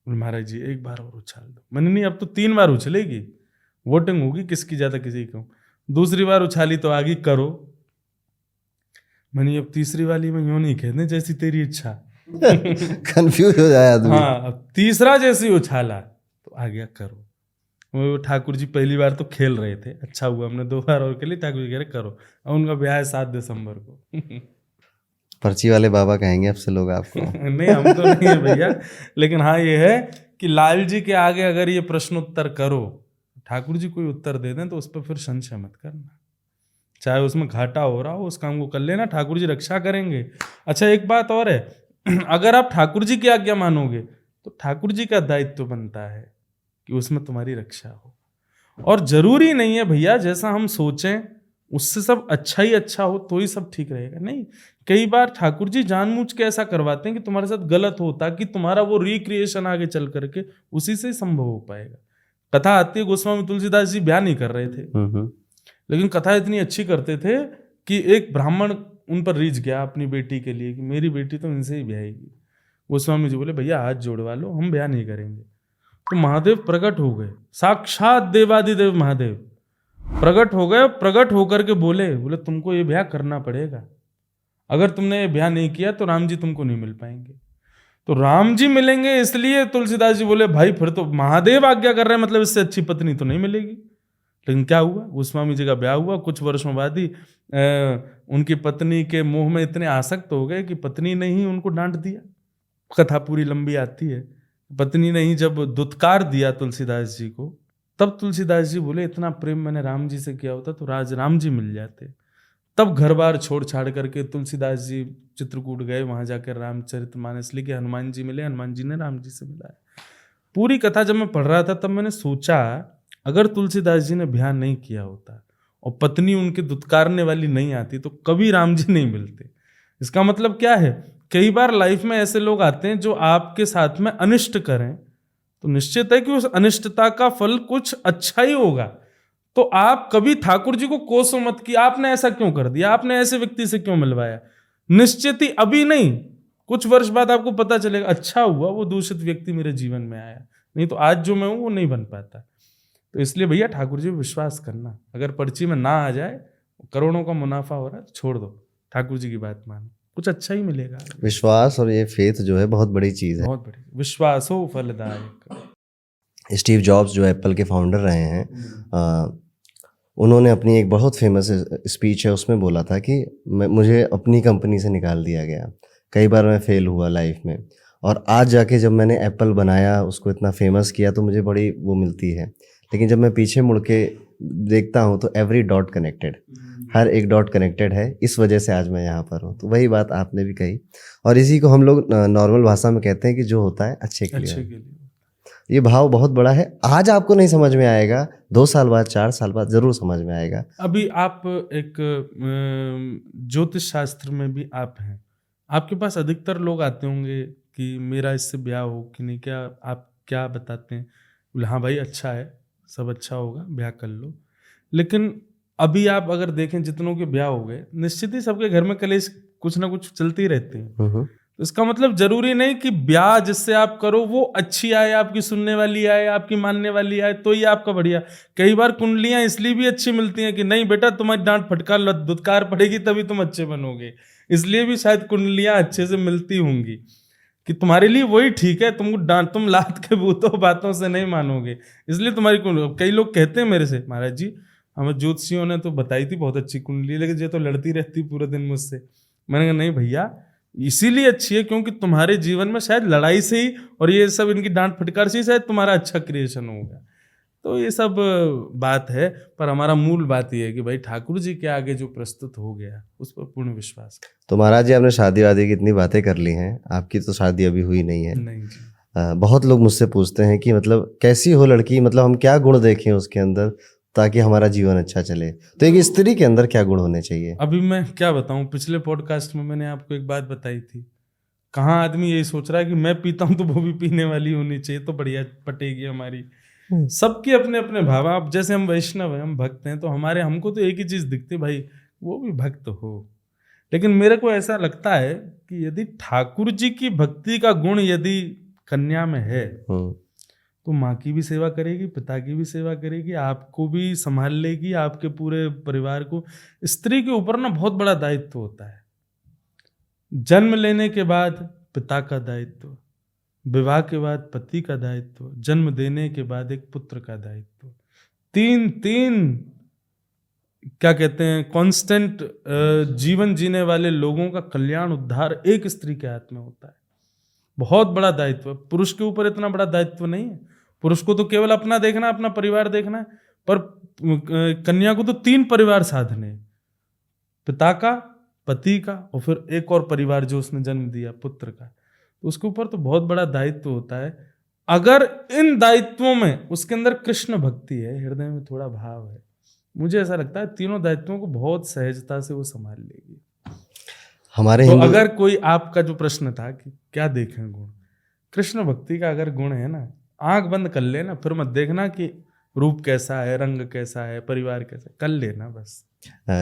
महाराज जी एक बार और उछाल दो। मैंने नहीं अब तो 3 बार उछलेगी, वोटिंग होगी किसकी ज्यादा किसी की। दूसरी बार उछाली तो आगे करो। मैंने अब तीसरी वाली में यूं नहीं कहते जैसी तेरी इच्छा। कंफ्यूज हो जाए आदमी। हाँ, अब तीसरा जैसे उछाला तो आ गया करो। वो ठाकुर जी पहली बार तो खेल रहे थे, अच्छा हुआ हमने 2 बार और खेली। ठाकुर जी कह रहे करो। और उनका ब्याह है 7 दिसंबर को। पर्ची वाले बाबा कहेंगे अब से लोग आपको। नहीं हम तो नहीं है भैया, लेकिन हाँ ये है कि लाल जी के आगे अगर ये प्रश्न उत्तर करो, ठाकुर जी कोई उत्तर दे दें तो उस पर फिर संशय मत करना, चाहे उसमें घाटा हो रहा हो, उस काम को कर लेना, ठाकुर जी रक्षा करेंगे। अच्छा एक बात और है, अगर आप ठाकुर जी की आज्ञा मानोगे तो ठाकुर जी का दायित्व बनता है कि उसमें तुम्हारी रक्षा हो। और जरूरी नहीं है भैया जैसा हम सोचें उससे सब अच्छा ही अच्छा हो तो ही सब ठीक रहेगा, नहीं। कई बार ठाकुर जी जानबूझ के ऐसा करवाते हैं कि तुम्हारे साथ गलत हो, ताकि तुम्हारा वो रिक्रिएशन आगे चल करके उसी से संभव हो पाएगा। कथा आती है गोस्वामी तुलसीदास जी ब्याह नहीं कर रहे थे, लेकिन कथा इतनी अच्छी करते थे कि एक ब्राह्मण उन पर रीझ गया अपनी बेटी के लिए कि मेरी बेटी तो इनसे ही ब्याहेगी। गोस्वामी जी बोले भैया हाथ जोड़वा लो, हम ब्याह नहीं करेंगे। तो महादेव प्रकट हो गए, साक्षात देवादिदेव महादेव प्रकट हो गए। प्रकट होकर के बोले तुमको ये ब्याह करना पड़ेगा, अगर तुमने ये ब्याह नहीं किया तो राम जी तुमको नहीं मिल पाएंगे। तो राम जी मिलेंगे इसलिए तुलसीदास जी बोले भाई फिर तो महादेव आज्ञा कर रहे हैं, मतलब इससे अच्छी पत्नी तो नहीं मिलेगी। लेकिन क्या हुआ, गोस्वामी जी का ब्याह हुआ, कुछ वर्षों बाद ही उनकी पत्नी के मोह में इतने आसक्त हो गए कि पत्नी ने ही उनको डांट दिया। कथा पूरी लंबी आती है। पत्नी ने ही जब दुत्कार दिया तुलसीदास जी को, तब तुलसीदास जी बोले इतना प्रेम मैंने राम जी से किया होता तो राम जी मिल जाते। तब घर बार छोड़ छाड़ करके तुलसीदास जी चित्रकूट गए, वहां जाकर रामचरितमानस लिखे, हनुमान जी मिले, हनुमान जी ने राम जी से मिलाया। पूरी कथा जब मैं पढ़ रहा था तब मैंने सोचा, अगर तुलसीदास जी ने ब्याह नहीं किया होता और पत्नी उनके दुत्कारने वाली नहीं आती तो कभी राम जी नहीं मिलते। इसका मतलब क्या है, कई बार लाइफ में ऐसे लोग आते हैं जो आपके साथ में अनिष्ट करें, तो निश्चित है कि उस अनिष्टता का फल कुछ अच्छा ही होगा। तो आप कभी ठाकुर जी को कोसो मत कि आपने ऐसा क्यों कर दिया, आपने ऐसे व्यक्ति से क्यों मिलवाया। निश्चित ही अभी नहीं, कुछ वर्ष बाद आपको पता चलेगा अच्छा हुआ वो दूषित व्यक्ति मेरे जीवन में आया, नहीं तो आज जो मैं हूं वो नहीं बन पाता। तो इसलिए भैया ठाकुर जी विश्वास करना, अगर पर्ची में ना आ जाए, करोड़ों का मुनाफा हो रहा है तो छोड़ दो, ठाकुर जी की बात मानो, कुछ अच्छा ही मिलेगा। विश्वास और ये फेथ जो है बहुत बड़ी चीज़ है। बहुत बड़ी, विश्वास हो फलदायक। स्टीव जॉब्स जो एप्पल के फाउंडर रहे हैं, उन्होंने अपनी एक बहुत फेमस स्पीच है उसमें बोला था कि मुझे अपनी कंपनी से निकाल दिया गया, कई बार मैं फेल हुआ लाइफ में, और आज जाके जब मैंने एप्पल बनाया, उसको इतना फेमस किया, तो मुझे बड़ी वो मिलती है। लेकिन जब मैं पीछे मुड़ के देखता हूँ तो एवरी डॉट कनेक्टेड, हर एक डॉट कनेक्टेड है, इस वजह से आज मैं यहाँ पर हूँ। तो वही बात आपने भी कही, और इसी को हम लोग नॉर्मल भाषा में कहते हैं कि जो होता है अच्छे के लिए। ये भाव बहुत बड़ा है। आज आपको नहीं समझ में आएगा, 2 साल बाद, 4 साल बाद जरूर समझ में आएगा। अभी आप एक ज्योतिष शास्त्र में भी आप हैं, आपके पास अधिकतर लोग आते होंगे कि मेरा इससे ब्याह हो कि नहीं, क्या आप क्या बताते हैं? बोले हाँ भाई अच्छा है, सब अच्छा होगा, ब्याह कर लो। लेकिन अभी आप अगर देखें जितनों के ब्याह हो गए, निश्चित ही सबके घर में कलेश कुछ ना कुछ चलती रहती है। तो इसका मतलब जरूरी नहीं कि ब्याह जिससे आप करो वो अच्छी आए, आपकी सुनने वाली आए, आपकी मानने वाली आए तो ही आपका बढ़िया। कई बार कुंडलियां इसलिए भी अच्छी मिलती हैं कि नहीं बेटा तुम्हारी डांट फटकार दुत्कार पड़ेगी तभी तुम अच्छे बनोगे, इसलिए भी शायद कुंडलियां अच्छे से मिलती होंगी कि तुम्हारे लिए वही ठीक है, तुमको डांट, तुम लात के भूतों बातों से नहीं मानोगे, इसलिए तुम्हारी कुंडली। कई लोग कहते हैं मेरे से, महाराज जी हमें ज्योतिषियों ने तो बताई थी बहुत अच्छी कुंडली, लेकिन ये तो लड़ती रहती पूरे दिन मुझसे। मैंने कहा नहीं भैया, इसीलिए अच्छी है क्योंकि तुम्हारे जीवन में शायद लड़ाई से ही और ये सब इनकी डांट फटकार से ही शायद तुम्हारा अच्छा क्रिएशन होगा। तो ये सब बात है, पर हमारा मूल बात ये है कि भाई ठाकुर जी के आगे जो प्रस्तुत हो गया उस पर पूर्ण विश्वास। तो महाराज जी आपने शादी वादी की इतनी बातें कर ली हैं, आपकी तो शादी अभी हुई नहीं है। नहीं जी। बहुत लोग मुझसे पूछते हैं कि मतलब कैसी हो लड़की, मतलब हम क्या गुण देखें उसके अंदर ताकि हमारा जीवन अच्छा चले। तो एक स्त्री के अंदर क्या गुण होने चाहिए? अभी मैं क्या बताऊं, पिछले पॉडकास्ट में मैंने आपको एक बात बताई थी, कहाँ आदमी यही सोच रहा है कि मैं पीता हूं तो वो भी पीने वाली होनी चाहिए तो बढ़िया पटेगी हमारी। सबके अपने अपने भाव। आप जैसे हम वैष्णव हैं, हम भक्त हैं, तो हमको तो एक ही चीज दिखती है भाई, वो भी भक्त हो। लेकिन मेरे को ऐसा लगता है कि यदि ठाकुर जी की भक्ति का गुण यदि कन्या में है तो माँ की भी सेवा करेगी, पिता की भी सेवा करेगी, आपको भी संभाल लेगी, आपके पूरे परिवार को। स्त्री के ऊपर ना बहुत बड़ा दायित्व होता है। जन्म लेने के बाद पिता का दायित्व, विवाह के बाद पति का दायित्व, जन्म देने के बाद एक पुत्र का दायित्व। तीन क्या कहते हैं, कांस्टेंट जीवन जीने वाले लोगों का कल्याण उद्धार एक स्त्री के हाथ में होता है। बहुत बड़ा दायित्व है। पुरुष के ऊपर इतना बड़ा दायित्व नहीं है। पुरुष को तो केवल अपना देखना, अपना परिवार देखना है, पर कन्या को तो 3 परिवार साधने, पिता का, पति का और फिर एक और परिवार जो उसने जन्म दिया, पुत्र का। तो उसके ऊपर तो बहुत बड़ा दायित्व होता है। अगर इन दायित्वों में उसके अंदर कृष्ण भक्ति है, हृदय में थोड़ा भाव है, मुझे ऐसा लगता है तीनों दायित्वों को बहुत सहजता से वो संभाल लेगी। हमारे तो अगर कोई, आपका जो प्रश्न था कि क्या देखें गुण, कृष्ण भक्ति का अगर गुण है ना, आंख बंद कर लेना, फिर मत देखना कि रूप कैसा है, रंग कैसा है, परिवार कैसा, कर लेना बस।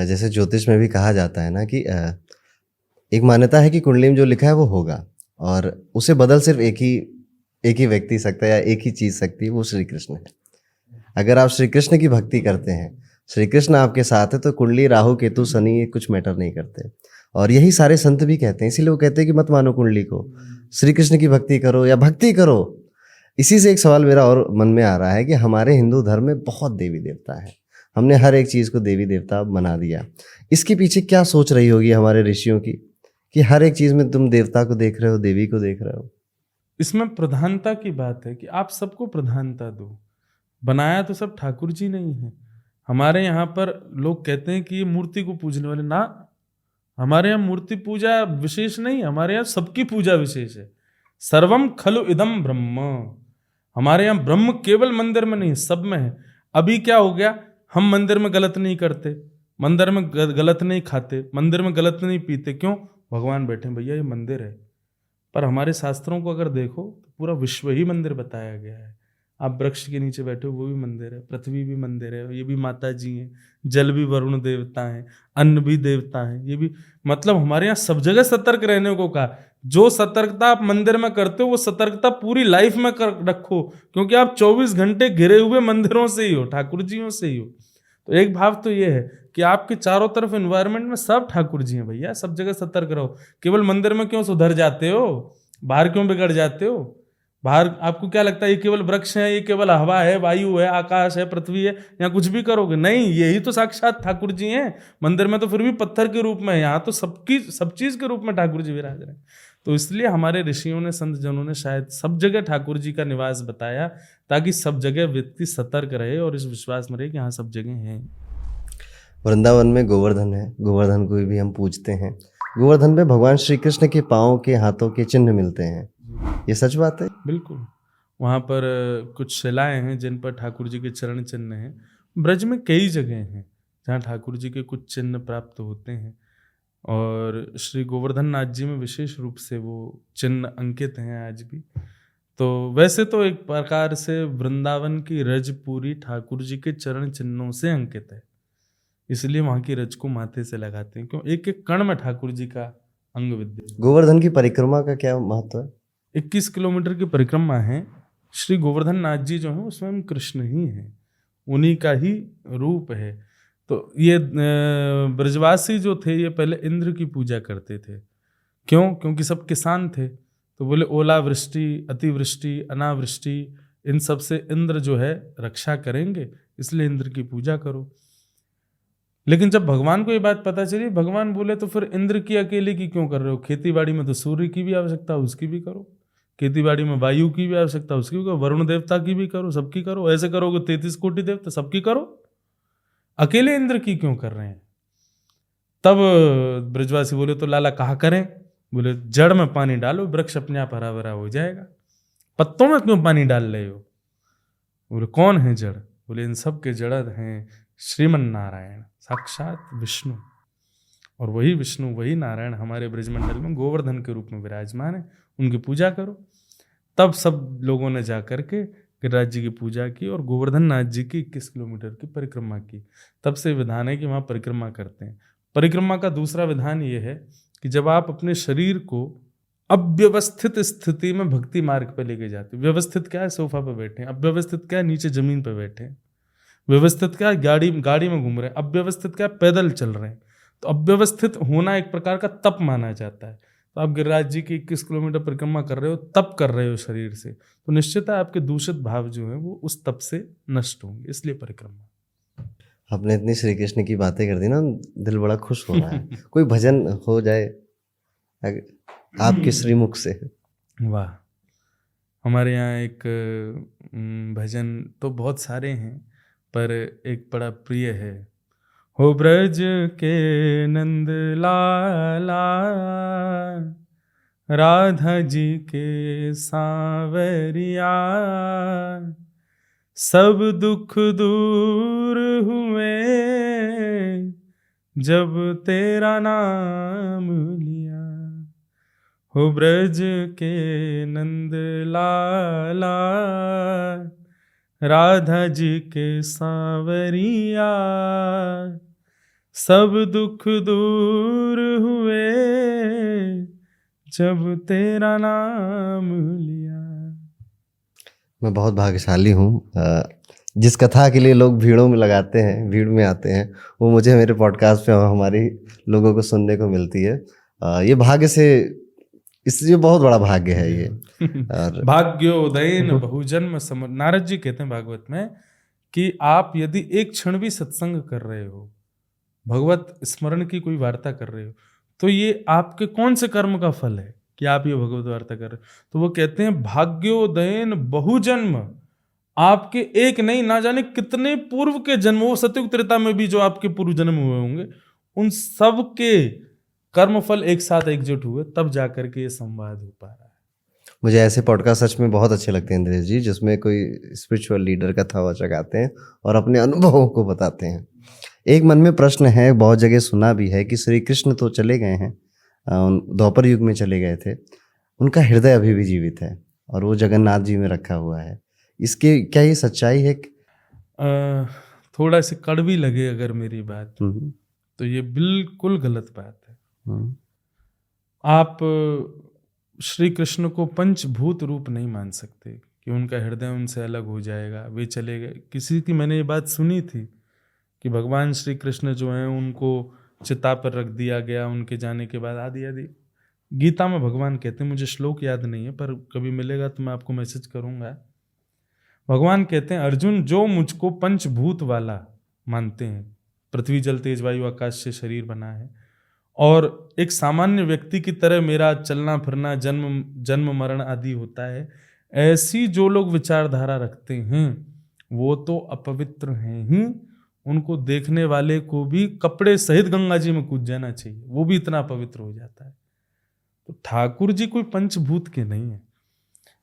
जैसे ज्योतिष में भी कहा जाता है ना कि एक मान्यता है कि कुंडली में जो लिखा है वो होगा, और उसे बदल सिर्फ एक ही व्यक्ति सकता है या एक ही चीज सकती है, वो श्री कृष्ण है। अगर आप श्री कृष्ण की भक्ति करते हैं, श्री कृष्ण आपके साथ है, तो कुंडली, राहु, केतु, शनि ये कुछ मैटर नहीं करते। और यही सारे संत भी कहते हैं, इसीलिए वो कहते हैं कि मत मानो कुंडली को, श्री कृष्ण की भक्ति करो या भक्ति करो। इसी से एक सवाल मेरा और मन में आ रहा है कि हमारे हिंदू धर्म में बहुत देवी देवता है, हमने हर एक चीज़ को देवी देवता बना दिया। इसके पीछे क्या सोच रही होगी हमारे ऋषियों की कि हर एक चीज़ में तुम देवता को देख रहे हो, देवी को देख रहे हो? इसमें प्रधानता की बात है कि आप सबको प्रधानता दो। बनाया तो सब ठाकुर जी नहीं है, हमारे यहाँ पर लोग कहते हैं कि ये मूर्ति को पूजने वाले, ना, हमारे यहाँ मूर्ति पूजा विशेष नहीं, हमारे यहाँ सबकी पूजा विशेष है। सर्वम खलु इदम ब्रह्म, हमारे यहाँ ब्रह्म केवल मंदिर में नहीं, सब में है। अभी क्या हो गया, हम मंदिर में गलत नहीं करते, मंदिर में गलत नहीं खाते, मंदिर में गलत नहीं पीते, क्यों? भगवान बैठे भैया, ये मंदिर है। पर हमारे शास्त्रों को अगर देखो तो पूरा विश्व ही मंदिर बताया गया है। आप वृक्ष के नीचे बैठे हो, वो भी मंदिर है, पृथ्वी भी मंदिर है, ये भी माता जी हैं, जल भी वरुण देवता हैं, अन्न भी देवता हैं, ये भी, मतलब हमारे यहाँ सब जगह सतर्क रहने को कहा। जो सतर्कता आप मंदिर में करते हो वो सतर्कता पूरी लाइफ में कर रखो, क्योंकि आप 24 घंटे घिरे हुए मंदिरों से ही हो, ठाकुर जियों से ही हो। तो एक भाव तो ये है कि आपके चारों तरफ एनवायरनमेंट में सब ठाकुर जी हैं भैया, सब जगह सतर्क रहो। केवल मंदिर में क्यों सुधर जाते हो, बाहर क्यों बिगड़ जाते हो? बाहर आपको क्या लगता है ये केवल वृक्ष है, ये केवल हवा है, वायु है, आकाश है, पृथ्वी है, यहाँ कुछ भी करोगे? नहीं, यही तो साक्षात ठाकुर जी हैं। मंदिर में तो फिर भी पत्थर के रूप में है, यहाँ तो सबकी सब चीज के रूप में ठाकुर जी विराज रहे हैं। तो इसलिए हमारे ऋषियों ने, संत जनों ने शायद सब जगह ठाकुर जी का निवास बताया, ताकि सब जगह व्यक्ति सतर्क रहे और इस विश्वास में रहे कि हाँ सब जगह हैं। वृंदावन में गोवर्धन है, गोवर्धन को भी हम पूजते हैं। गोवर्धन पे भगवान श्री कृष्ण के पाँव के, हाथों के चिन्ह मिलते हैं, ये सच बात है? बिल्कुल, वहाँ पर कुछ शिलाएं हैं जिन पर ठाकुर जी के चरण चिन्ह हैं। ब्रज में कई जगह हैं जहाँ ठाकुर जी के कुछ चिन्ह प्राप्त होते हैं, और श्री गोवर्धन नाथ जी में विशेष रूप से वो चिन्ह अंकित हैं आज भी। तो वैसे तो एक प्रकार से वृंदावन की रज पूरी ठाकुर जी के चरण चिन्हों से अंकित है, इसलिए वहाँ की रज को माथे से लगाते हैं, क्यों? एक एक कण में ठाकुर जी का अंग विद्यमान। गोवर्धन की परिक्रमा का क्या महत्व है? 21 किलोमीटर की परिक्रमा है। श्री गोवर्धन नाथ जी जो हैं वो स्वयं कृष्ण ही हैं, उन्हीं का ही रूप है। तो ये ब्रजवासी जो थे ये पहले इंद्र की पूजा करते थे, क्यों? क्योंकि सब किसान थे, तो बोले ओलावृष्टि, अतिवृष्टि, अनावृष्टि, इन सब से इंद्र जो है रक्षा करेंगे, इसलिए इंद्र की पूजा करो। लेकिन जब भगवान को ये बात पता चली, भगवान बोले तो फिर इंद्र की अकेले की क्यों कर रहे हो? खेती बाड़ी में तो सूर्य की भी आवश्यकता है, उसकी भी करो। खेती बाड़ी में वायु की भी आवश्यकता है, उसकी भी करो। वरुण देवता की भी करो, सबकी करो। ऐसे करोगे 33 कोटि देवता, सबकी करो। अकेले इंद्र की क्यों कर रहे हैं? तब ब्रजवासी बोले तो लाला कहा करें? बोले जड़ में पानी डालो, वृक्ष अपने आप हरा भरा हो जाएगा। पत्तों में क्यों पानी डाल रहे हो? बोले कौन है जड़? बोले इन सब के जड़ हैं श्रीमन नारायण, साक्षात विष्णु। और वही विष्णु, वही नारायण हमारे ब्रजमंडल में गोवर्धन के रूप में विराजमान है, उनकी पूजा करो। तब सब लोगों ने जा करके गिरिराज जी की पूजा की और गोवर्धन नाथ जी की 21 किलोमीटर की परिक्रमा की। तब से विधान है कि वहाँ परिक्रमा करते हैं। परिक्रमा का दूसरा विधान ये है कि जब आप अपने शरीर को अव्यवस्थित स्थिति में भक्ति मार्ग पर लेके जाते हैं। व्यवस्थित क्या है? सोफा पर बैठे हैं। अव्यवस्थित क्या है? नीचे जमीन पर बैठे हैं। व्यवस्थित क्या है? गाड़ी में घूम रहे हैं। अव्यवस्थित क्या है? पैदल चल रहे हैं। तो अव्यवस्थित होना एक प्रकार का तप माना जाता है। तो आप गिरिराज जी की 21 किलोमीटर परिक्रमा कर रहे हो, तप कर रहे हो शरीर से, तो निश्चित है आपके दूषित भाव जो है वो उस तप से नष्ट होंगे, इसलिए परिक्रमा। आपने इतनी श्री कृष्ण की बातें कर दी ना, दिल बड़ा खुश हो रहा है। कोई भजन हो जाए आपके श्रीमुख से। वाह, हमारे यहाँ एक भजन तो बहुत सारे हैं, पर एक बड़ा प्रिय है। हो ब्रज के नंद लाला, राधा जी के सांवरिया, सब दुख दूर हुए जब तेरा नाम लिया। हो ब्रज के नंद लाला, राधा जी के सांवरिया, सब दुख दूर हुए जब तेरा नाम लिया। मैं बहुत भाग्यशाली हूँ, जिस कथा के लिए लोग भीड़ों में लगाते हैं, भीड़ में आते हैं, वो मुझे मेरे पॉडकास्ट पे हमारी लोगों को सुनने को मिलती है। ये भाग्य से, इसलिए बहुत बड़ा भाग्य है ये। और भाग्योदयन बहुजन्म सम, नारद जी कहते हैं भागवत में कि आप यदि एक क्षण भी सत्संग कर रहे हो, भगवत स्मरण की कोई वार्ता कर रहे हो, तो ये आपके कौन से कर्म का फल है कि आप ये भगवत वार्ता कर रहे हो। तो वो कहते हैं भाग्योदयन बहुजन्म, आपके एक नहीं, ना जाने कितने पूर्व के जन्मों, सतयुग त्रेता में भी जो आपके पूर्व जन्म हुए होंगे, उन सब के कर्मफल एक साथ एकजुट हुए, तब जाकर के ये संवाद हो पा रहा है। मुझे ऐसे पॉडकास्ट सच में बहुत अच्छे लगते हैं इंद्रेश जी, जिसमें कोई स्पिरिचुअल लीडर कथा वचा गाते हैं और अपने अनुभवों को बताते हैं। एक मन में प्रश्न है, बहुत जगह सुना भी है कि श्री कृष्ण तो चले गए हैं, द्वापर युग में चले गए थे, उनका हृदय अभी भी जीवित है और वो जगन्नाथ जी में रखा हुआ है। इसके क्या ये सच्चाई है? थोड़ा सी कड़वी लगे अगर मेरी बात, तो ये बिल्कुल गलत बात है। आप श्री कृष्ण को पंचभूत रूप नहीं मान सकते कि उनका हृदय उनसे अलग हो जाएगा, वे चले गए। किसी की मैंने ये बात सुनी थी कि भगवान श्री कृष्ण जो हैं उनको चिता पर रख दिया गया उनके जाने के बाद, आदि आदि। गीता में भगवान कहते हैं, मुझे श्लोक याद नहीं है पर कभी मिलेगा तो मैं आपको मैसेज करूंगा। भगवान कहते हैं, अर्जुन जो मुझको पंचभूत वाला मानते हैं, पृथ्वी जल तेज वायु आकाश से शरीर बना है, और एक सामान्य व्यक्ति की तरह मेरा चलना फिरना, जन्म मरण आदि होता है, ऐसी जो लोग विचारधारा रखते हैं वो तो अपवित्र हैं ही। उनको देखने वाले को भी कपड़े सहित गंगा जी में कूद जाना चाहिए, वो भी इतना पवित्र हो जाता है। तो ठाकुर जी कोई पंचभूत के नहीं है।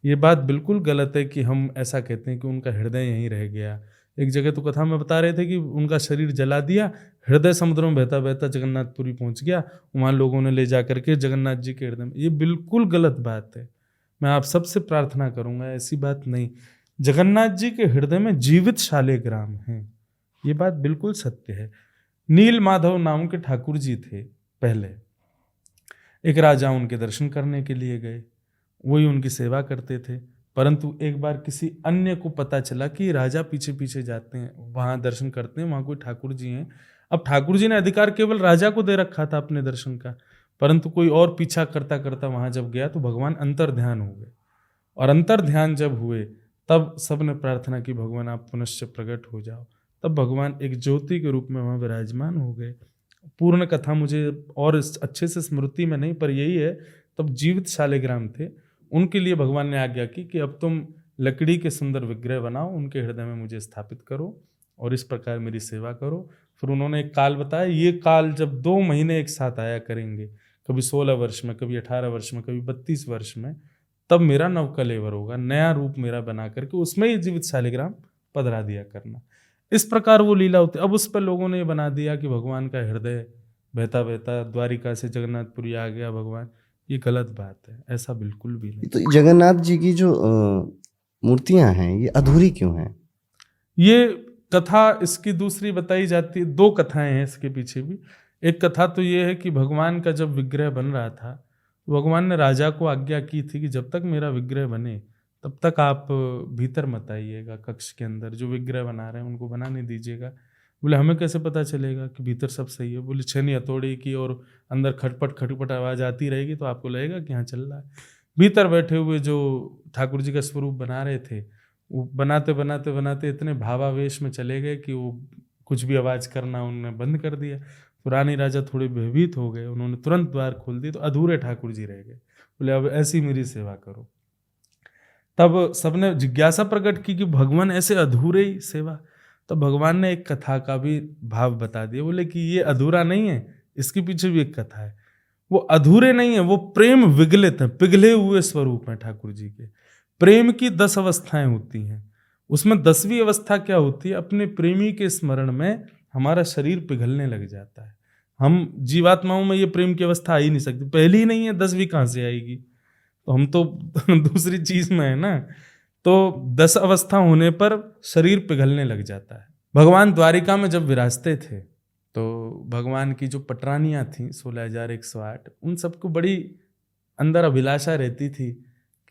ये बात बिल्कुल गलत है कि हम ऐसा कहते हैं कि उनका हृदय यहीं रह गया। एक जगह तो कथा में बता रहे थे कि उनका शरीर जला दिया, हृदय समुद्र में बहता बहता जगन्नाथपुरी पहुंच गया, वहां लोगों ने ले जा करके जगन्नाथ जी के हृदय में। ये बिल्कुल गलत बात है। मैं आप सबसे प्रार्थना करूंगा, ऐसी बात नहीं। जगन्नाथ जी के हृदय में जीवित शालिग्राम हैं, ये बात बिल्कुल सत्य है। नील माधव नाम के ठाकुर जी थे पहले, एक राजा उनके दर्शन करने के लिए गए, वही उनकी सेवा करते थे। परंतु एक बार किसी अन्य को पता चला कि राजा पीछे पीछे जाते हैं, वहां दर्शन करते हैं, वहां कोई ठाकुर जी हैं। अब ठाकुर जी ने अधिकार केवल राजा को दे रखा था अपने दर्शन का, परंतु कोई और पीछा करता करता वहां जब गया तो भगवान अंतर ध्यान हो गए, और अंतर ध्यान जब हुए तब सबने प्रार्थना की, भगवान आप पुनश्च प्रकट हो जाओ। तब भगवान एक ज्योति के रूप में वहां विराजमान हो गए। पूर्ण कथा मुझे और अच्छे से स्मृति में नहीं, पर यही है, तब जीवित शालिग्राम थे। उनके लिए भगवान ने आज्ञा की कि अब तुम लकड़ी के सुंदर विग्रह बनाओ, उनके हृदय में मुझे स्थापित करो और इस प्रकार मेरी सेवा करो। फिर उन्होंने एक काल बताया, ये काल जब 2 महीने एक साथ आया करेंगे, कभी 16 वर्ष में, कभी 18 वर्ष में, कभी 32 वर्ष में, तब मेरा नवकलेवर होगा, नया रूप मेरा बना करके उसमें ही जीवित शालिग्राम पधरा दिया करना। इस प्रकार वो लीला होती। अब उस पर लोगों ने बना दिया कि भगवान का हृदय बहता बहता द्वारिका से जगन्नाथपुरी आ गया भगवान। ये गलत बात है, ऐसा बिल्कुल भी नहीं। तो जगन्नाथ जी की जो मूर्तियां हैं ये अधूरी क्यों हैं? ये कथा इसकी दूसरी बताई जाती है, 2 कथाएं हैं इसके पीछे भी। एक कथा तो ये है कि भगवान का जब विग्रह बन रहा था, भगवान ने राजा को आज्ञा की थी कि जब तक मेरा विग्रह बने तब तक आप भीतर मत आइएगा, कक्ष के अंदर जो विग्रह बना रहे हैं उनको बनाने दीजिएगा। बोले हमें कैसे पता चलेगा कि भीतर सब सही है? बोले छेनी हथौड़ी की और अंदर खटपट खटपट आवाज आती रहेगी तो आपको लगेगा कि हाँ चल रहा है। भीतर बैठे हुए जो ठाकुर जी का स्वरूप बना रहे थे, वो बनाते बनाते बनाते इतने भावावेश में चले गए कि वो कुछ भी आवाज करना उन्होंने बंद कर दिया। पुरानी राजा थोड़े भयभीत हो गए, उन्होंने तुरंत द्वार खोल दिए तो अधूरे ठाकुर जी रह गए। बोले अब ऐसी मेरी सेवा करो। तब सबने जिज्ञासा प्रकट की कि भगवान ऐसे अधूरे ही सेवा। तब भगवान ने एक कथा का भी भाव बता दिया, बोले कि ये अधूरा नहीं है, इसके पीछे भी एक कथा है। वो अधूरे नहीं है, वो प्रेम विगलित है, पिघले हुए स्वरूप है ठाकुर जी के। प्रेम की 10 अवस्थाएं होती हैं, उसमें 10वीं अवस्था क्या होती है? अपने प्रेमी के स्मरण में हमारा शरीर पिघलने लग जाता है। हम जीवात्माओं में ये प्रेम की अवस्था आ ही नहीं सकती, पहली ही नहीं है, 10वीं कहाँ से आएगी? तो हम तो दूसरी चीज में है ना। तो 10 अवस्था होने पर शरीर पिघलने लग जाता है। भगवान द्वारिका में जब विराजते थे तो भगवान की जो पटरानियां थीं 16,108, उन सबको बड़ी अंदर अभिलाषा रहती थी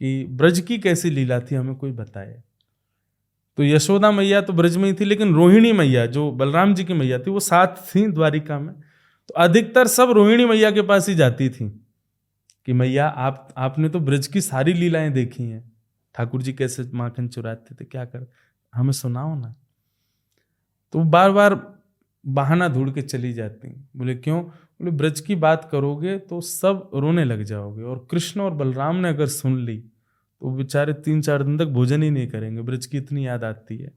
कि ब्रज की कैसी लीला थी, हमें कोई बताए। तो यशोदा मैया तो ब्रज में ही थी, लेकिन रोहिणी मैया जो बलराम जी की मैया थी वो साथ थी द्वारिका में। तो अधिकतर सब रोहिणी मैया के पास ही जाती थी कि मैया आपने तो ब्रज की सारी लीलाएं देखी हैं, ठाकुर जी कैसे माखन चुराते थे, क्या कर, हमें सुनाओ ना। तो बार बार बहाना ढूंढ के चली जाती। बोले क्यों? बोले ब्रज की बात करोगे तो सब रोने लग जाओगे, और कृष्ण और बलराम ने अगर सुन ली तो बेचारे 3-4 दिन तक भोजन ही नहीं करेंगे, ब्रज की इतनी याद आती है।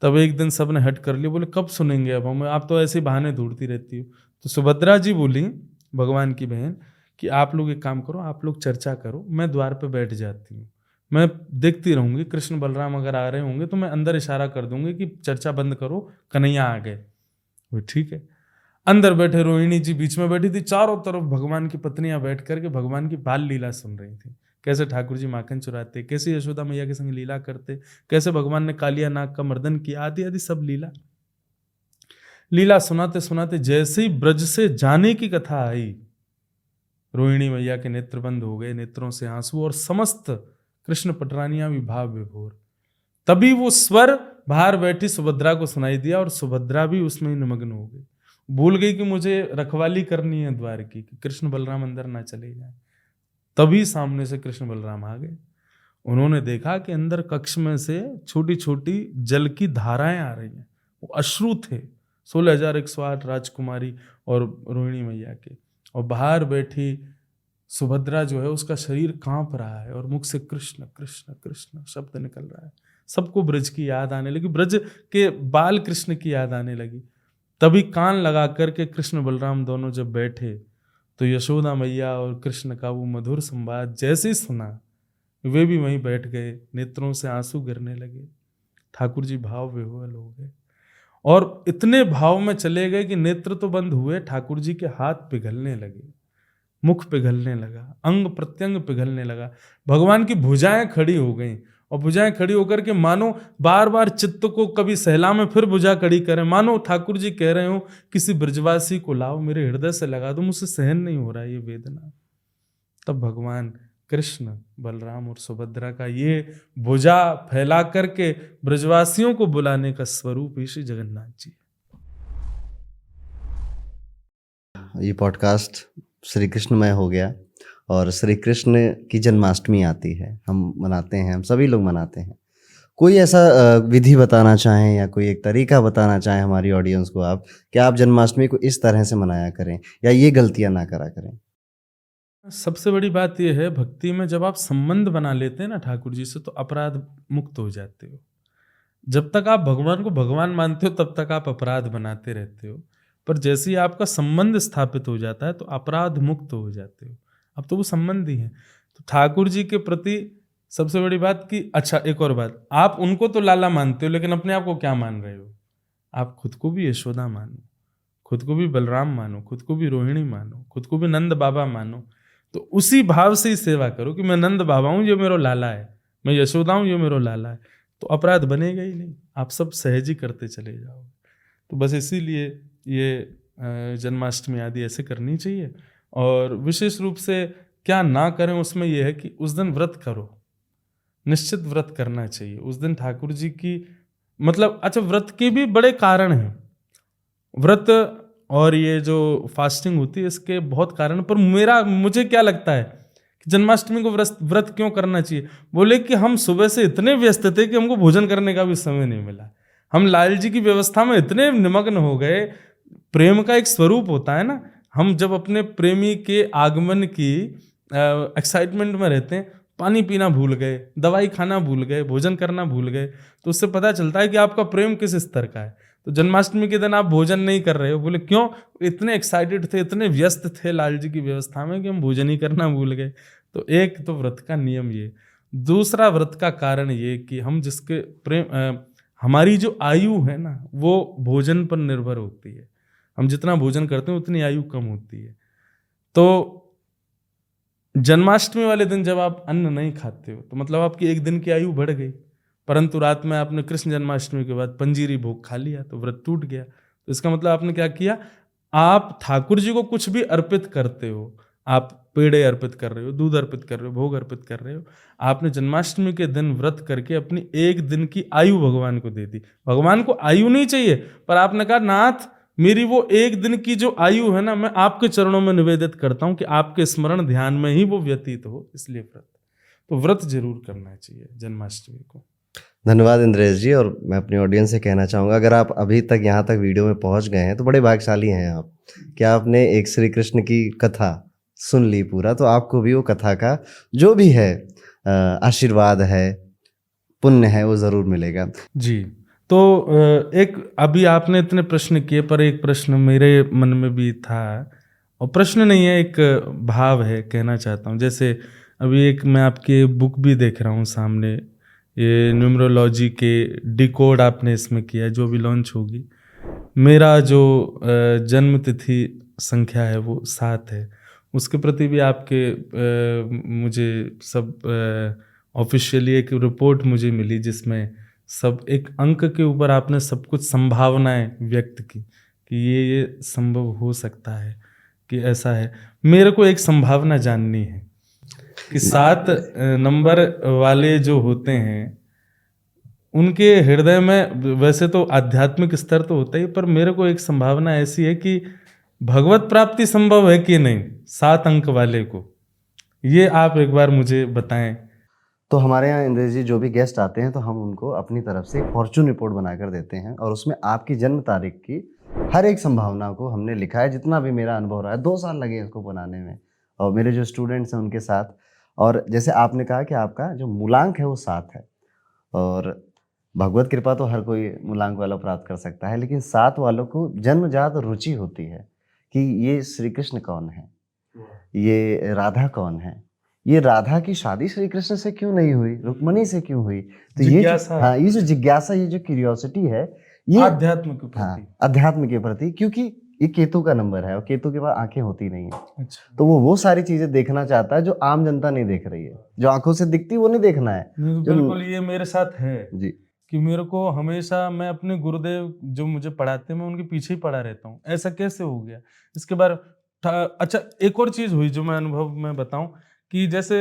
तब एक दिन सबने हट कर लिया, बोले कब सुनेंगे अब हम, आप तो ऐसे बहाने ढूंढती रहती हो। तो सुभद्रा जी बोली, भगवान की बहन, कि आप लोग एक काम करो, आप लोग चर्चा करो, मैं द्वार पे बैठ जाती हूँ, मैं देखती रहूंगी, कृष्ण बलराम अगर आ रहे होंगे तो मैं अंदर इशारा कर दूंगी कि चर्चा बंद करो, कन्हैया आ गए। वो ठीक है। अंदर बैठे रोहिणी जी बीच में बैठी थी, चारों तरफ भगवान की पत्नियां बैठ करके भगवान की बाल लीला सुन रही थी, कैसे ठाकुर जी माखन चुराते, कैसे यशोदा मैया के संग लीला करते, कैसे भगवान ने कालिया नाग का मर्दन किया, आदि आदि सब लीला सुनाते सुनाते जैसे ही ब्रज से जाने की कथा आई, रोहिणी मैया के नेत्र बंद हो गए, नेत्रों से आंसू, और समस्त कृष्ण पटरानियां भी भाव विभोर। तभी वो स्वर बाहर बैठी सुभद्रा को सुनाई दिया, और सुभद्रा भी उसमें ही निमग्न हो गई, भूल गई कि मुझे रखवाली करनी है द्वार की, कि कृष्ण बलराम अंदर ना चले जाए। तभी सामने से कृष्ण बलराम आ गए। उन्होंने देखा कि अंदर कक्ष में से छोटी छोटी जल की धाराएं आ रही हैं, वो अश्रु थे 16,108 राजकुमारी और रोहिणी मैया के। और बाहर बैठी सुभद्रा जो है उसका शरीर कांप रहा है और मुख से कृष्ण कृष्ण कृष्ण शब्द निकल रहा है। सबको ब्रज की याद आने लगी, ब्रज के बाल कृष्ण की याद आने लगी। तभी कान लगा करके कृष्ण बलराम दोनों जब बैठे तो यशोदा मैया और कृष्ण का वो मधुर संवाद जैसे ही सुना, वे भी वहीं बैठ गए, नेत्रों से आंसू गिरने लगे। ठाकुर जी भाव विह्वल हो गए और इतने भाव में चले गए कि नेत्र तो बंद हुए, ठाकुर जी के हाथ पिघलने लगे, मुख पिघलने लगा, अंग प्रत्यंग पिघलने लगा, भगवान की भुजाएं खड़ी हो गईं। और भुजाएं खड़ी होकर के मानो बार बार चित्त को कभी सहला में फिर भुजा खड़ी करें, मानो ठाकुर जी कह रहे हो किसी ब्रजवासी को लाओ, मेरे हृदय से लगा दो, मुझसे सहन नहीं हो रहा ये वेदना। तब भगवान कृष्ण बलराम और सुभद्रा का ये भुजा फैला करके ब्रजवासियों को बुलाने का स्वरूप ही श्री जगन्नाथ जी। ये पॉडकास्ट श्री कृष्णमय हो गया और श्री कृष्ण की जन्माष्टमी आती है, हम मनाते हैं, हम सभी लोग मनाते हैं। कोई ऐसा विधि बताना चाहें या कोई एक तरीका बताना चाहें हमारी ऑडियंस को आप, कि आप जन्माष्टमी को इस तरह से मनाया करें या ये गलतियां ना करा करें? सबसे बड़ी बात यह है, भक्ति में जब आप संबंध बना लेते हैं ना ठाकुर जी से, तो अपराध मुक्त हो जाते हो। जब तक आप भगवान को भगवान मानते हो तब तक आप अपराध बनाते रहते हो, पर जैसे ही आपका संबंध स्थापित हो जाता है तो अपराध मुक्त हो जाते हो। अब तो वो संबंध ही है। तो ठाकुर जी के प्रति सबसे बड़ी बात कि अच्छा, एक और बात, आप उनको तो लाला मानते हो, लेकिन अपने आप को क्या मान रहे हो? आप खुद को भी यशोदा मानो, खुद को भी बलराम मानो, खुद को भी रोहिणी मानो, खुद को भी नंद बाबा मानो। तो उसी भाव से ही सेवा करो कि मैं नंद बाबा हूं, ये मेरा लाला है, मैं यशोदा हूं, ये मेरा लाला है। तो अपराध बनेगा ही नहीं, आप सब सहज ही करते चले जाओगे। तो बस इसीलिए ये जन्माष्टमी आदि ऐसे करनी चाहिए। और विशेष रूप से क्या ना करें उसमें यह है कि उस दिन व्रत करो, निश्चित व्रत करना चाहिए उस दिन ठाकुर जी की। मतलब अच्छा, व्रत के भी बड़े कारण हैं, व्रत और ये जो फास्टिंग होती है इसके बहुत कारण। पर मुझे क्या लगता है कि जन्माष्टमी को व्रत क्यों करना चाहिए? बोले कि हम सुबह से इतने व्यस्त थे कि हमको भोजन करने का भी समय नहीं मिला, हम लाल जी की व्यवस्था में इतने निमग्न हो गए। प्रेम का एक स्वरूप होता है ना, हम जब अपने प्रेमी के आगमन की एक्साइटमेंट में रहते हैं, पानी पीना भूल गए, दवाई खाना भूल गए, भोजन करना भूल गए, तो उससे पता चलता है कि आपका प्रेम किस स्तर का है। तो जन्माष्टमी के दिन आप भोजन नहीं कर रहे हो, बोले क्यों? इतने एक्साइटेड थे, इतने व्यस्त थे लाल जी की व्यवस्था में कि हम भोजन ही करना भूल गए। तो एक तो व्रत का नियम ये, दूसरा व्रत का कारण ये कि हम जिसके प्रेम हमारी जो आयु है ना वो भोजन पर निर्भर होती है, हम जितना भोजन करते हैं उतनी आयु कम होती है। तो जन्माष्टमी वाले दिन जब आप अन्न नहीं खाते हो तो मतलब आपकी एक दिन की आयु बढ़ गई, परंतु रात में आपने कृष्ण जन्माष्टमी के बाद पंजीरी भोग खा लिया तो व्रत टूट गया। तो इसका मतलब आपने क्या किया? आप ठाकुर जी को कुछ भी अर्पित करते हो, आप पेड़े अर्पित कर रहे हो, दूध अर्पित कर रहे हो, भोग अर्पित कर रहे हो, आपने जन्माष्टमी के दिन व्रत करके अपनी एक दिन की आयु भगवान को दे दी। भगवान को आयु नहीं चाहिए, पर आपने कहा नाथ मेरी वो एक दिन की जो आयु है ना, मैं आपके चरणों में निवेदित करता हूं कि आपके स्मरण ध्यान में ही वो व्यतीत हो, इसलिए व्रत। तो व्रत जरूर करना चाहिए जन्माष्टमी को। धन्यवाद इंद्रेश जी। और मैं अपनी ऑडियंस से कहना चाहूँगा, अगर आप अभी तक यहाँ तक वीडियो में पहुँच गए हैं तो बड़े भाग्यशाली हैं आप, कि आपने एक श्री कृष्ण की कथा सुन ली पूरा, तो आपको भी वो कथा का जो भी है आशीर्वाद है, पुण्य है, वो ज़रूर मिलेगा। जी। तो एक अभी आपने इतने प्रश्न किए, पर एक प्रश्न मेरे मन में भी था, और प्रश्न नहीं है, एक भाव है, कहना चाहता हूँ। जैसे अभी एक मैं आपकी बुक भी देख रहा हूँ सामने, ये न्यूमरोलॉजी के डिकोड आपने इसमें किया है, जो भी लॉन्च होगी। मेरा जो जन्म तिथि संख्या है वो 7 है। उसके प्रति भी आपके मुझे सब ऑफिशियली एक रिपोर्ट मुझे मिली, जिसमें सब एक अंक के ऊपर आपने सब कुछ संभावनाएं व्यक्त की कि ये संभव हो सकता है, कि ऐसा है। मेरे को एक संभावना जाननी है कि 7 नंबर वाले जो होते हैं उनके हृदय में, वैसे तो आध्यात्मिक स्तर तो होता ही, पर मेरे को एक संभावना ऐसी है कि भगवत प्राप्ति संभव है कि नहीं 7 अंक वाले को, ये आप एक बार मुझे बताएं। तो हमारे यहाँ इंद्रेश जी जो भी गेस्ट आते हैं तो हम उनको अपनी तरफ से एक फॉर्चून रिपोर्ट बनाकर देते हैं, और उसमें आपकी जन्म तारीख की हर एक संभावना को हमने लिखा है। जितना भी मेरा अनुभव रहा है, 2 साल लगे इसको बनाने में, और मेरे जो स्टूडेंट्स हैं उनके साथ। और जैसे आपने कहा कि आपका जो मूलांक है वो 7 है, और भगवत कृपा तो हर कोई मूलांक वाला प्राप्त कर सकता है, लेकिन 7 वालों को जन्मजात रुचि होती है कि ये श्री कृष्ण कौन है, ये राधा कौन है, ये राधा की शादी श्री कृष्ण से क्यों नहीं हुई, रुक्मणी से क्यों हुई। तो ये हाँ, ये जो जिज्ञासा, ये जो क्यूरियोसिटी है, ये आध्यात्म के प्रति, हाँ, अध्यात्म के प्रति, क्योंकि ये केतु का नंबर है और केतु के पास आंखें होती नहीं है। अच्छा। तो वो सारी चीजें देखना चाहता है जो आम जनता नहीं देख रही है, जो आंखों से दिखती वो नहीं देखना है। बिल्कुल, ये मेरे साथ है जी, कि मेरे को हमेशा, मैं अपने गुरुदेव जो मुझे पढ़ाते हैं मैं उनके पीछे ही पढ़ा रहता हूँ, ऐसा कैसे हो गया। इसके बाद अच्छा, एक और चीज हुई जो मैं अनुभव में बताऊं, कि जैसे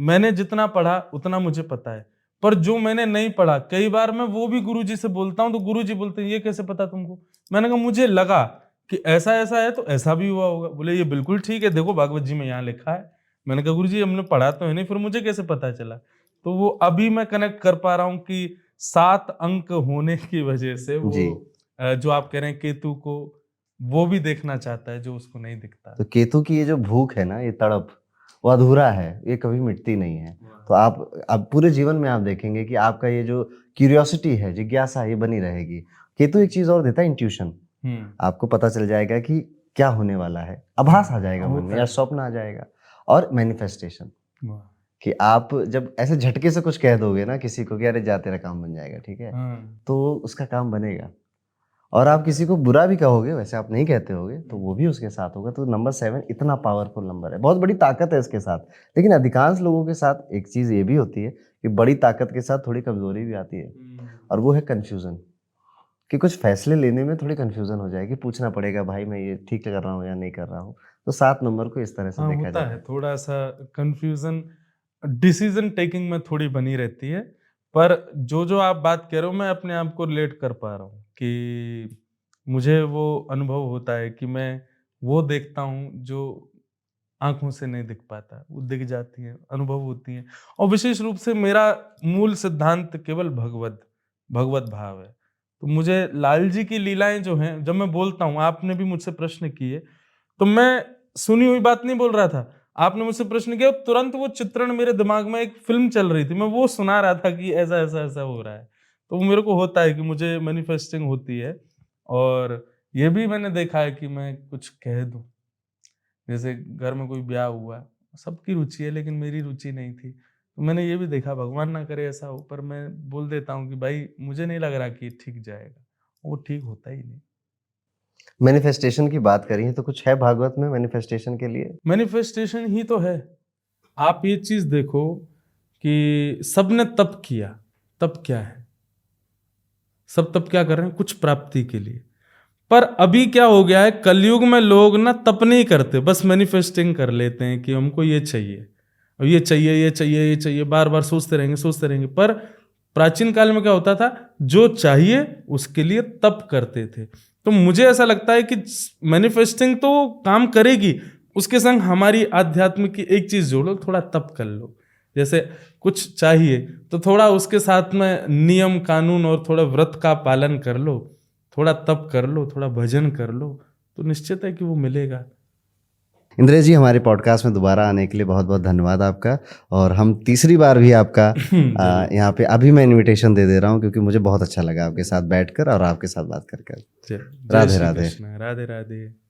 मैंने जितना पढ़ा उतना मुझे पता है, पर जो मैंने नहीं पढ़ा, कई बार मैं वो भी गुरुजी से बोलता हूँ तो गुरुजी बोलते हैं ये कैसे पता तुमको। मैंने कहा मुझे लगा कि ऐसा ऐसा है, तो ऐसा भी हुआ होगा। बोले ये बिल्कुल ठीक है, देखो भागवत जी में यहाँ लिखा है। मैंने कहा गुरुजी हमने पढ़ा तो है नहीं, फिर मुझे कैसे पता चला। तो वो अभी मैं कनेक्ट कर पा रहा हूँ कि 7 अंक होने की वजह से वो जो आप कह रहे हैं केतु को वो भी देखना चाहता है जो उसको नहीं दिखता। तो केतु की ये जो भूख है ना, ये तड़प, वो अधूरा है, ये कभी मिटती नहीं है। तो आप पूरे जीवन में आप देखेंगे कि आपका ये जो क्यूरियोसिटी है, जिज्ञासा, ये बनी रहेगी। केतु एक चीज और देता है, इंट्यूशन। आपको पता चल जाएगा कि क्या होने वाला है, आभास आ जाएगा मन में, या स्वप्न आ जाएगा। और मैनिफेस्टेशन, कि आप जब ऐसे झटके से कुछ कह दोगे ना किसी को कि अरे जा तेरा काम बन जाएगा, ठीक है, तो उसका काम बनेगा। और आप किसी को बुरा भी कहोगे, वैसे आप नहीं कहते होगे, तो वो भी उसके साथ होगा। तो नंबर 7 इतना पावरफुल नंबर है, बहुत बड़ी ताकत है इसके साथ। लेकिन अधिकांश लोगों के साथ एक चीज़ ये भी होती है कि बड़ी ताकत के साथ थोड़ी कमजोरी भी आती है, और वो है कन्फ्यूज़न, कि कुछ फैसले लेने में थोड़ी कन्फ्यूज़न हो जाएगी, पूछना पड़ेगा भाई मैं ये ठीक कर रहा हूँ या नहीं कर रहा हूँ। तो 7 नंबर को इस तरह से देखा जाता है। थोड़ा सा कन्फ्यूज़न डिसीजन टेकिंग में थोड़ी बनी रहती है। पर जो आप बात कह रहे हो मैं अपने आप को रिलेट कर पा रहा हूँ कि मुझे वो अनुभव होता है कि मैं वो देखता हूँ जो आंखों से नहीं दिख पाता, वो दिख जाती है, अनुभव होती है। और विशेष रूप से मेरा मूल सिद्धांत केवल भगवत भाव है। तो मुझे लाल जी की लीलाएं जो हैं, जब मैं बोलता हूँ, आपने भी मुझसे प्रश्न किए, तो मैं सुनी हुई बात नहीं बोल रहा था। आपने मुझसे प्रश्न किया, तुरंत वो चित्रण मेरे दिमाग में, एक फिल्म चल रही थी, मैं वो सुना रहा था कि ऐसा ऐसा ऐसा हो रहा है। तो वो मेरे को होता है कि मुझे मैनिफेस्टिंग होती है। और ये भी मैंने देखा है कि मैं कुछ कह दूं, जैसे घर में कोई ब्याह हुआ, सबकी रुचि है लेकिन मेरी रुचि नहीं थी, तो मैंने ये भी देखा, भगवान ना करे ऐसा हो, पर मैं बोल देता हूँ कि भाई मुझे नहीं लग रहा कि ठीक जाएगा, वो ठीक होता ही नहीं। मैनिफेस्टेशन की बात करी है, तो कुछ है भागवत में मैनिफेस्टेशन के लिए? मैनिफेस्टेशन ही तो है। आप ये चीज देखो कि सबने तप किया, तप क्या है, सब तप क्या कर रहे हैं, कुछ प्राप्ति के लिए। पर अभी क्या हो गया है, कलयुग में लोग ना तप नहीं करते, बस मैनिफेस्टिंग कर लेते हैं कि हमको ये चाहिए, अब ये चाहिए, ये चाहिए, ये चाहिए, बार बार सोचते रहेंगे। पर प्राचीन काल में क्या होता था, जो चाहिए उसके लिए तप करते थे। तो मुझे ऐसा लगता है कि मैनिफेस्टिंग तो काम करेगी, उसके संग हमारी आध्यात्म की एक चीज जोड़ो, थोड़ा तप कर लो। जैसे कुछ चाहिए तो थोड़ा उसके साथ में नियम कानून और थोड़ा व्रत का पालन कर लो, थोड़ा तप कर लो, थोड़ा भजन कर लो, तो निश्चित है कि वो मिलेगा। इंद्रेश जी, हमारे पॉडकास्ट में दोबारा आने के लिए बहुत बहुत धन्यवाद आपका। और हम तीसरी बार भी आपका यहाँ पे अभी मैं इनविटेशन दे रहा हूँ, क्योंकि मुझे बहुत अच्छा लगा आपके साथ बैठकर और आपके साथ बात कर। राधे राधे। राधे राधे।